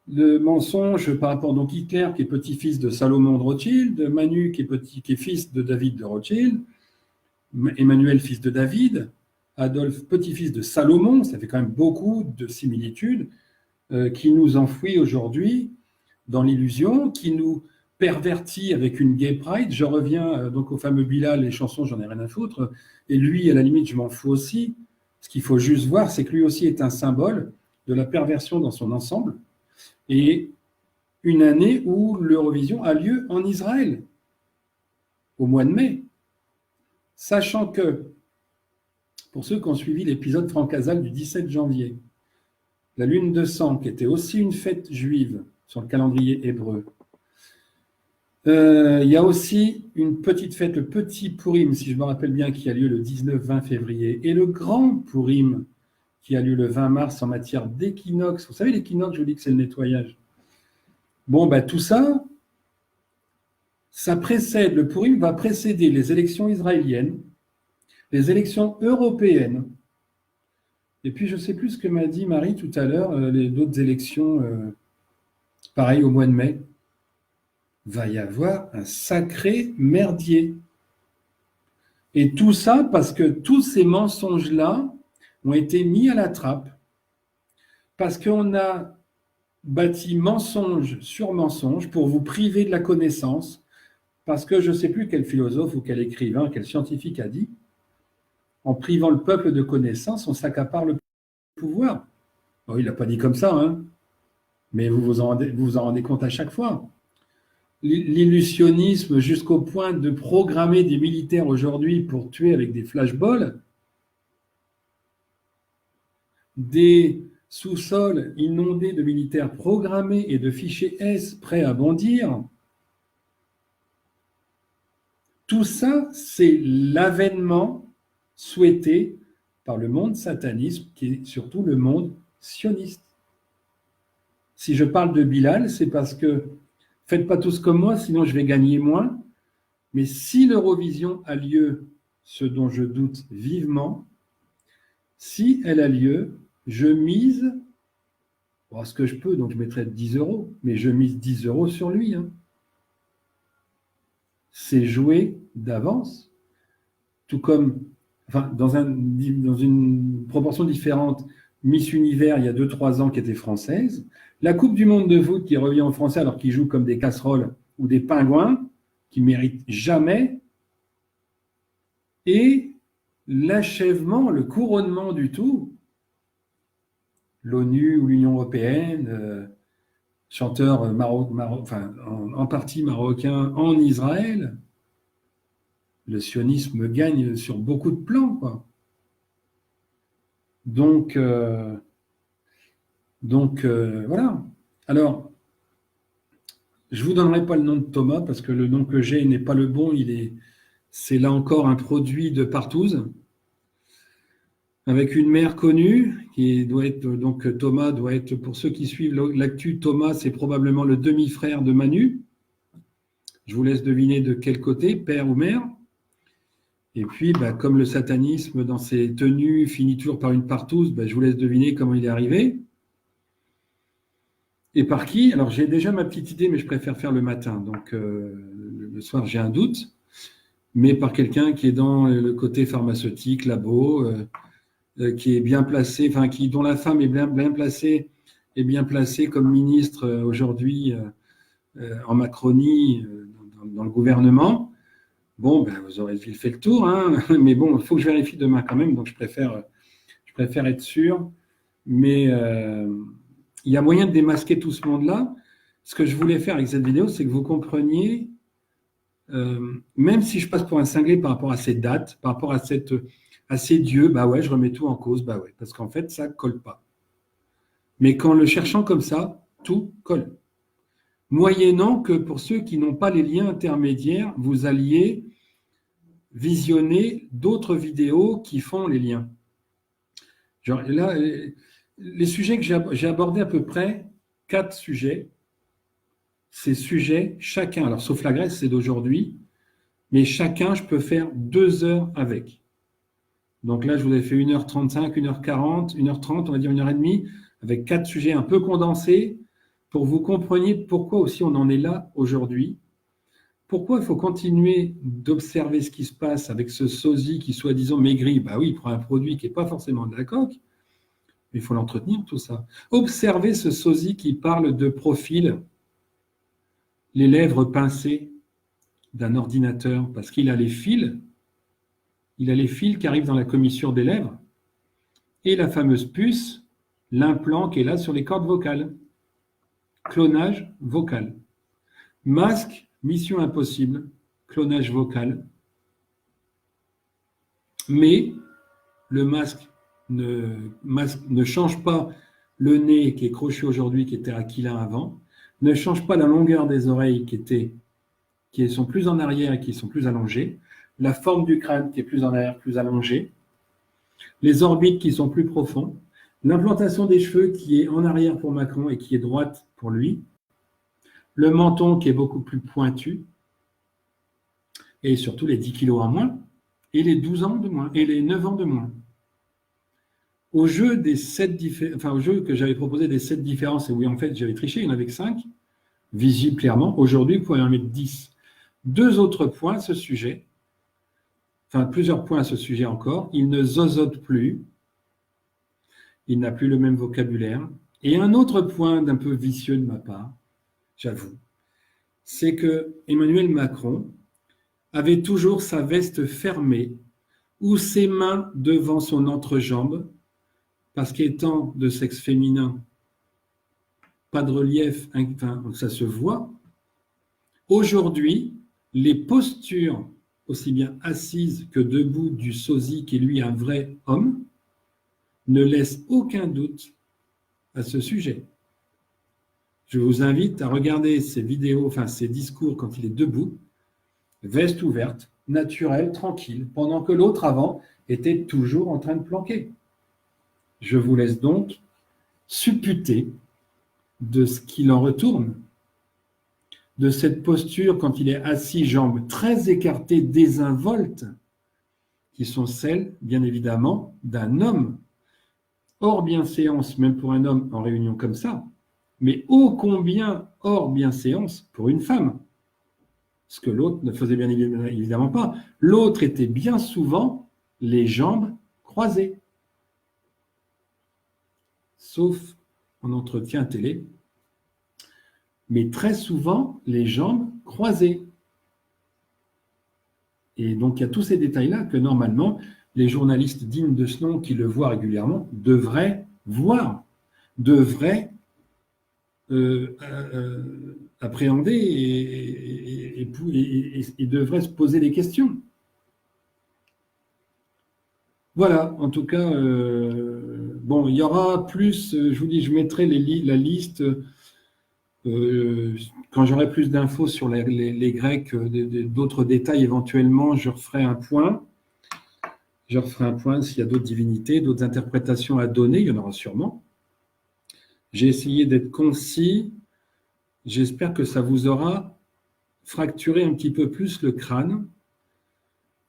le mensonge par rapport à Hitler qui est petit-fils de Salomon de Rothschild, Manu qui est fils de David de Rothschild, Emmanuel fils de David, Adolphe petit-fils de Salomon, ça fait quand même beaucoup de similitudes qui nous enfouit aujourd'hui dans l'illusion, qui nous perverti avec une gay pride. Je reviens donc au fameux Bilal, les chansons, j'en ai rien à foutre. Et lui, à la limite, je m'en fous aussi. Ce qu'il faut juste voir, c'est que lui aussi est un symbole de la perversion dans son ensemble. Et une année où l'Eurovision a lieu en Israël, au mois de mai. Sachant que, pour ceux qui ont suivi l'épisode Franck Casal du 17 janvier, la lune de sang, qui était aussi une fête juive sur le calendrier hébreu, il y a aussi une petite fête, le petit Purim, si je me rappelle bien, qui a lieu le 19-20 février, et le grand Purim, qui a lieu le 20 mars en matière d'équinoxe. Vous savez, l'équinoxe, je vous dis que c'est le nettoyage. Bon, tout ça, ça précède, le Purim va précéder les élections israéliennes, les élections européennes, et puis je ne sais plus ce que m'a dit Marie tout à l'heure, les d'autres élections, pareil, au mois de mai. Va y avoir un sacré merdier. Et tout ça parce que tous ces mensonges-là ont été mis à la trappe, parce qu'on a bâti mensonge sur mensonge pour vous priver de la connaissance, parce que je ne sais plus quel philosophe ou quel écrivain, quel scientifique a dit, en privant le peuple de connaissance, on s'accapare le pouvoir. Bon, il n'a pas dit comme ça, hein, mais vous vous en rendez compte à chaque fois. L'illusionnisme jusqu'au point de programmer des militaires aujourd'hui pour tuer avec des flashballs, des sous-sols inondés de militaires programmés et de fichiers S prêts à bondir. Tout ça, c'est l'avènement souhaité par le monde satanisme, qui est surtout le monde sioniste. Si je parle de Bilal, c'est parce que faites pas tous comme moi, sinon je vais gagner moins. Mais si l'Eurovision a lieu, ce dont je doute vivement, si elle a lieu, je mise, ce que je peux, donc je mettrai 10 €, mais je mise 10 € sur lui. Hein. C'est joué d'avance, tout comme, dans une proportion différente, Miss Univers, il y a 2-3 ans, qui était française, la Coupe du Monde de foot qui revient en français alors qu'ils jouent comme des casseroles ou des pingouins, qui ne méritent jamais, et l'achèvement, le couronnement du tout, l'ONU ou l'Union européenne, chanteur en partie marocain en Israël, le sionisme gagne sur beaucoup de plans, quoi. Donc voilà. Alors, je ne vous donnerai pas le nom de Thomas parce que le nom que j'ai n'est pas le bon. C'est là encore un produit de partouze avec une mère connue qui doit être, donc Thomas doit être, pour ceux qui suivent l'actu, Thomas, c'est probablement le demi-frère de Manu. Je vous laisse deviner de quel côté, père ou mère. Et puis, comme le satanisme dans ses tenues finit toujours par une partouze, je vous laisse deviner comment il est arrivé. Et par qui? Alors, j'ai déjà ma petite idée, mais je préfère faire le matin. Donc, le soir, j'ai un doute. Mais par quelqu'un qui est dans le côté pharmaceutique, labo, qui est bien placé, enfin, dont la femme est bien placée, et bien placée comme ministre aujourd'hui en Macronie, dans le gouvernement. Bon, vous aurez fait le tour, hein, mais bon, il faut que je vérifie demain quand même, donc je préfère être sûr. Mais il y a moyen de démasquer tout ce monde-là. Ce que je voulais faire avec cette vidéo, c'est que vous compreniez, même si je passe pour un cinglé par rapport à ces dates, par rapport à ces dieux, je remets tout en cause, parce qu'en fait, ça ne colle pas. Mais qu'en le cherchant comme ça, tout colle. Moyennant que pour ceux qui n'ont pas les liens intermédiaires, vous alliez visionner d'autres vidéos qui font les liens. Genre, là, les sujets que j'ai abordés, à peu près 4 sujets. Ces sujets, chacun, alors sauf la Grèce, c'est d'aujourd'hui, mais chacun, je peux faire 2 heures avec. Donc là, je vous ai fait 1h35, 1h40, 1h30, on va dire 1h30, avec 4 sujets un peu condensés, pour que vous compreniez pourquoi aussi on en est là aujourd'hui. Pourquoi il faut continuer d'observer ce qui se passe avec ce sosie qui, soi-disant, maigrit? Oui, il prend un produit qui n'est pas forcément de la coque, mais il faut l'entretenir, tout ça. Observez ce sosie qui parle de profil, les lèvres pincées d'un ordinateur, parce qu'il a les fils, qui arrivent dans la commissure des lèvres, et la fameuse puce, l'implant qui est là sur les cordes vocales. Clonage vocal. Masque, mission impossible, clonage vocal. Mais le masque ne change pas le nez qui est crochu aujourd'hui, qui était aquilin avant, ne change pas la longueur des oreilles qui sont plus en arrière et qui sont plus allongées, la forme du crâne qui est plus en arrière, plus allongée, les orbites qui sont plus profonds, l'implantation des cheveux qui est en arrière pour Macron et qui est droite pour lui, le menton qui est beaucoup plus pointu, et surtout les 10 kilos en moins, et les 12 ans de moins, et les 9 ans de moins. Au jeu au jeu que j'avais proposé des 7 différences, et oui, en fait, j'avais triché, il y en avait que 5, visibles clairement. Aujourd'hui, vous pouvez en mettre 10. 2 autres points à ce sujet, plusieurs points à ce sujet encore. Il ne zozote plus, il n'a plus le même vocabulaire. Et un autre point d'un peu vicieux de ma part, j'avoue, c'est que Emmanuel Macron avait toujours sa veste fermée ou ses mains devant son entrejambe, parce qu'étant de sexe féminin, pas de relief, ça se voit. Aujourd'hui, les postures, aussi bien assises que debout du sosie, qui est lui un vrai homme, ne laissent aucun doute à ce sujet. Je vous invite à regarder ces vidéos, ces discours quand il est debout, veste ouverte, naturelle, tranquille, pendant que l'autre avant était toujours en train de planquer. Je vous laisse donc supputer de ce qu'il en retourne, de cette posture quand il est assis, jambes très écartées, désinvoltes, qui sont celles, bien évidemment, d'un homme. Hors bienséance, même pour un homme en réunion comme ça, mais ô combien hors bienséance pour une femme. Ce que l'autre ne faisait bien évidemment pas. L'autre était bien souvent les jambes croisées. Sauf en entretien télé, mais très souvent les jambes croisées. Et donc il y a tous ces détails-là que normalement les journalistes dignes de ce nom qui le voient régulièrement devraient voir, devraient appréhender et devrait se poser des questions. Voilà, en tout cas, bon, il y aura plus, je vous dis, je mettrai la liste quand j'aurai plus d'infos sur les Grecs, d'autres détails éventuellement, je referai un point. Je referai un point s'il y a d'autres divinités, d'autres interprétations à donner, il y en aura sûrement. J'ai essayé d'être concis. J'espère que ça vous aura fracturé un petit peu plus le crâne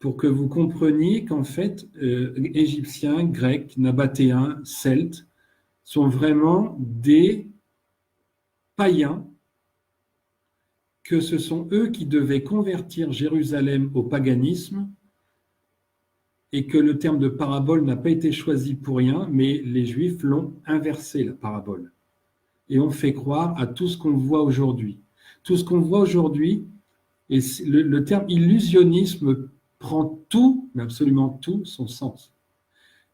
pour que vous compreniez qu'en fait, Égyptiens, Grecs, Nabatéens, Celtes sont vraiment des païens, que ce sont eux qui devaient convertir Jérusalem au paganisme et que le terme de parabole n'a pas été choisi pour rien, mais les Juifs l'ont inversé, la parabole. Et on fait croire à tout ce qu'on voit aujourd'hui. Tout ce qu'on voit aujourd'hui, et le terme illusionnisme prend tout, mais absolument tout, son sens.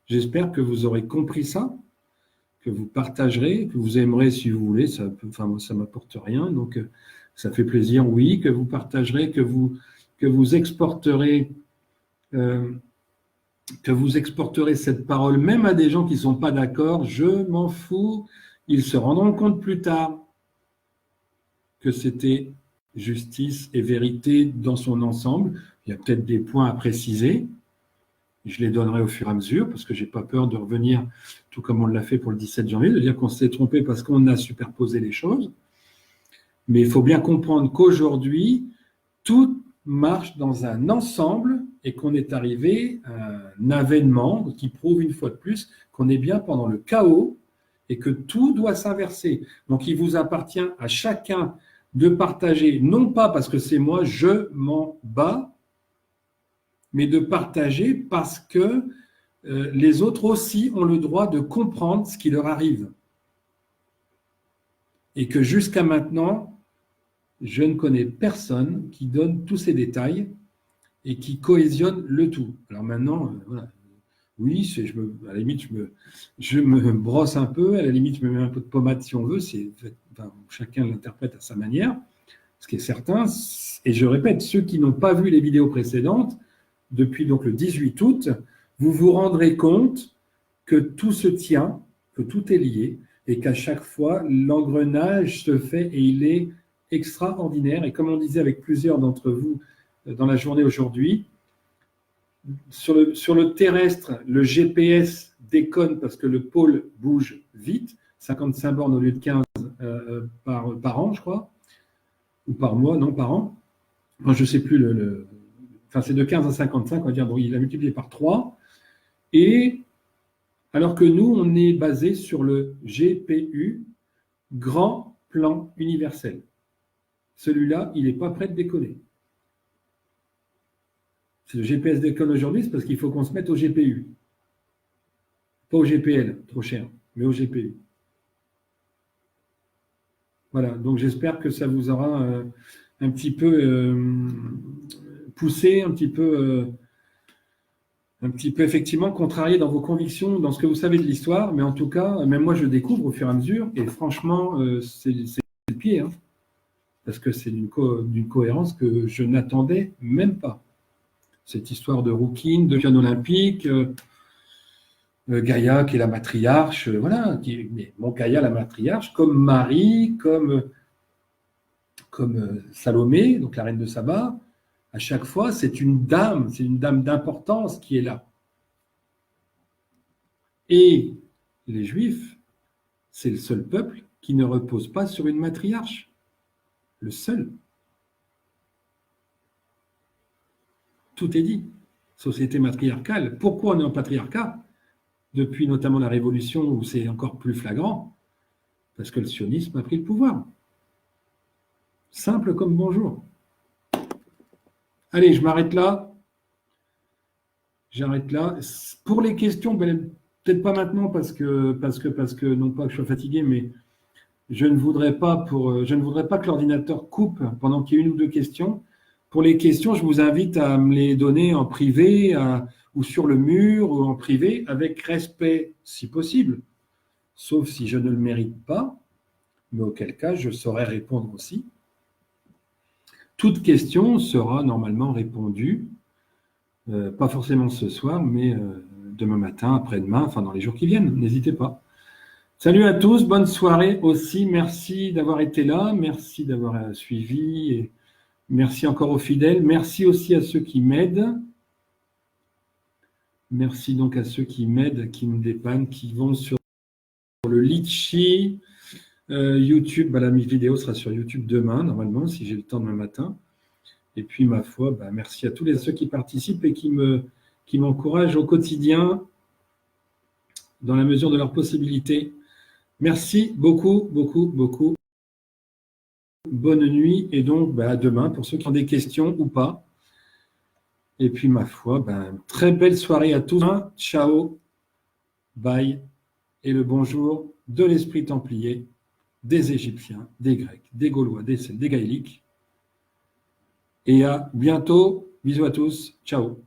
J'espère que vous aurez compris ça, que vous partagerez, que vous aimerez si vous voulez, enfin moi ça ne m'apporte rien, donc ça fait plaisir, oui, que vous partagerez, que vous exporterez cette parole, même à des gens qui ne sont pas d'accord, je m'en fous, ils se rendront compte plus tard que c'était justice et vérité dans son ensemble. Il y a peut-être des points à préciser, je les donnerai au fur et à mesure, parce que je n'ai pas peur de revenir, tout comme on l'a fait pour le 17 janvier, de dire qu'on s'est trompé parce qu'on a superposé les choses. Mais il faut bien comprendre qu'aujourd'hui, tout marche dans un ensemble et qu'on est arrivé à un avènement qui prouve une fois de plus qu'on est bien pendant le chaos et que tout doit s'inverser. Donc, il vous appartient à chacun de partager, non pas parce que c'est moi, je m'en bats, mais de partager parce que les autres aussi ont le droit de comprendre ce qui leur arrive. Et que jusqu'à maintenant, je ne connais personne qui donne tous ces détails et qui cohésionne le tout. Alors maintenant, voilà. Oui, à la limite, je me brosse un peu, à la limite, je me mets un peu de pommade si on veut, chacun l'interprète à sa manière, ce qui est certain. Et je répète, ceux qui n'ont pas vu les vidéos précédentes, depuis donc le 18 août, vous vous rendrez compte que tout se tient, que tout est lié, et qu'à chaque fois, l'engrenage se fait et il est extraordinaire. Et comme on disait avec plusieurs d'entre vous dans la journée aujourd'hui, sur le terrestre, le GPS déconne parce que le pôle bouge vite, 55 bornes au lieu de 15 par an, je crois, ou par mois, non, par an. Enfin, je ne sais plus, enfin, c'est de 15 à 55, on va dire, bon, il a multiplié par 3. Et alors que nous, on est basé sur le GPU, Grand Plan Universel. Celui-là, il n'est pas prêt de déconner. Si le GPS déconne aujourd'hui, c'est parce qu'il faut qu'on se mette au GPU. Pas au GPL, trop cher, mais au GPU. Voilà, donc j'espère que ça vous aura un petit peu poussé, un petit peu effectivement contrarié dans vos convictions, dans ce que vous savez de l'histoire, mais en tout cas, même moi je découvre au fur et à mesure, et franchement, c'est le pied, hein, parce que c'est d'une cohérence que je n'attendais même pas. Cette histoire de rouquine, de championne olympique, Gaïa qui est la matriarche, voilà, mais bon, Gaïa la matriarche, comme Marie, comme Salomé, donc la reine de Saba, à chaque fois, c'est une dame d'importance qui est là. Et les Juifs, c'est le seul peuple qui ne repose pas sur une matriarche. Le seul. Tout est dit. Société matriarcale. Pourquoi on est en patriarcat? Depuis notamment la Révolution, où c'est encore plus flagrant, parce que le sionisme a pris le pouvoir. Simple comme bonjour. Allez, je m'arrête là. J'arrête là. Pour les questions, peut-être pas maintenant parce que non pas que je sois fatigué, mais je ne voudrais pas que l'ordinateur coupe pendant qu'il y ait une ou deux questions. Pour les questions, je vous invite à me les donner en privé ou sur le mur ou en privé avec respect si possible, sauf si je ne le mérite pas. mais auquel cas je saurai répondre aussi. Toute question sera normalement répondue, pas forcément ce soir, mais demain matin, après-demain, enfin dans les jours qui viennent, n'hésitez pas. Salut à tous, bonne soirée aussi, merci d'avoir été là, merci d'avoir suivi, et merci encore aux fidèles, merci aussi à ceux qui m'aident. Merci donc à ceux qui m'aident, qui me dépannent, qui vont sur le Litchi, YouTube. La vidéo sera sur YouTube demain, normalement, si j'ai le temps demain matin. Et puis, ma foi, merci à tous ceux qui participent et qui m'encouragent au quotidien dans la mesure de leurs possibilités. Merci beaucoup, beaucoup, beaucoup. Bonne nuit et donc à demain pour ceux qui ont des questions ou pas. Et puis, ma foi, très belle soirée à tous. Ciao, bye et le bonjour de l'esprit templier, des Égyptiens, des Grecs, des Gaulois, des Celtes, des Gaéliques. Et à bientôt. Bisous à tous. Ciao.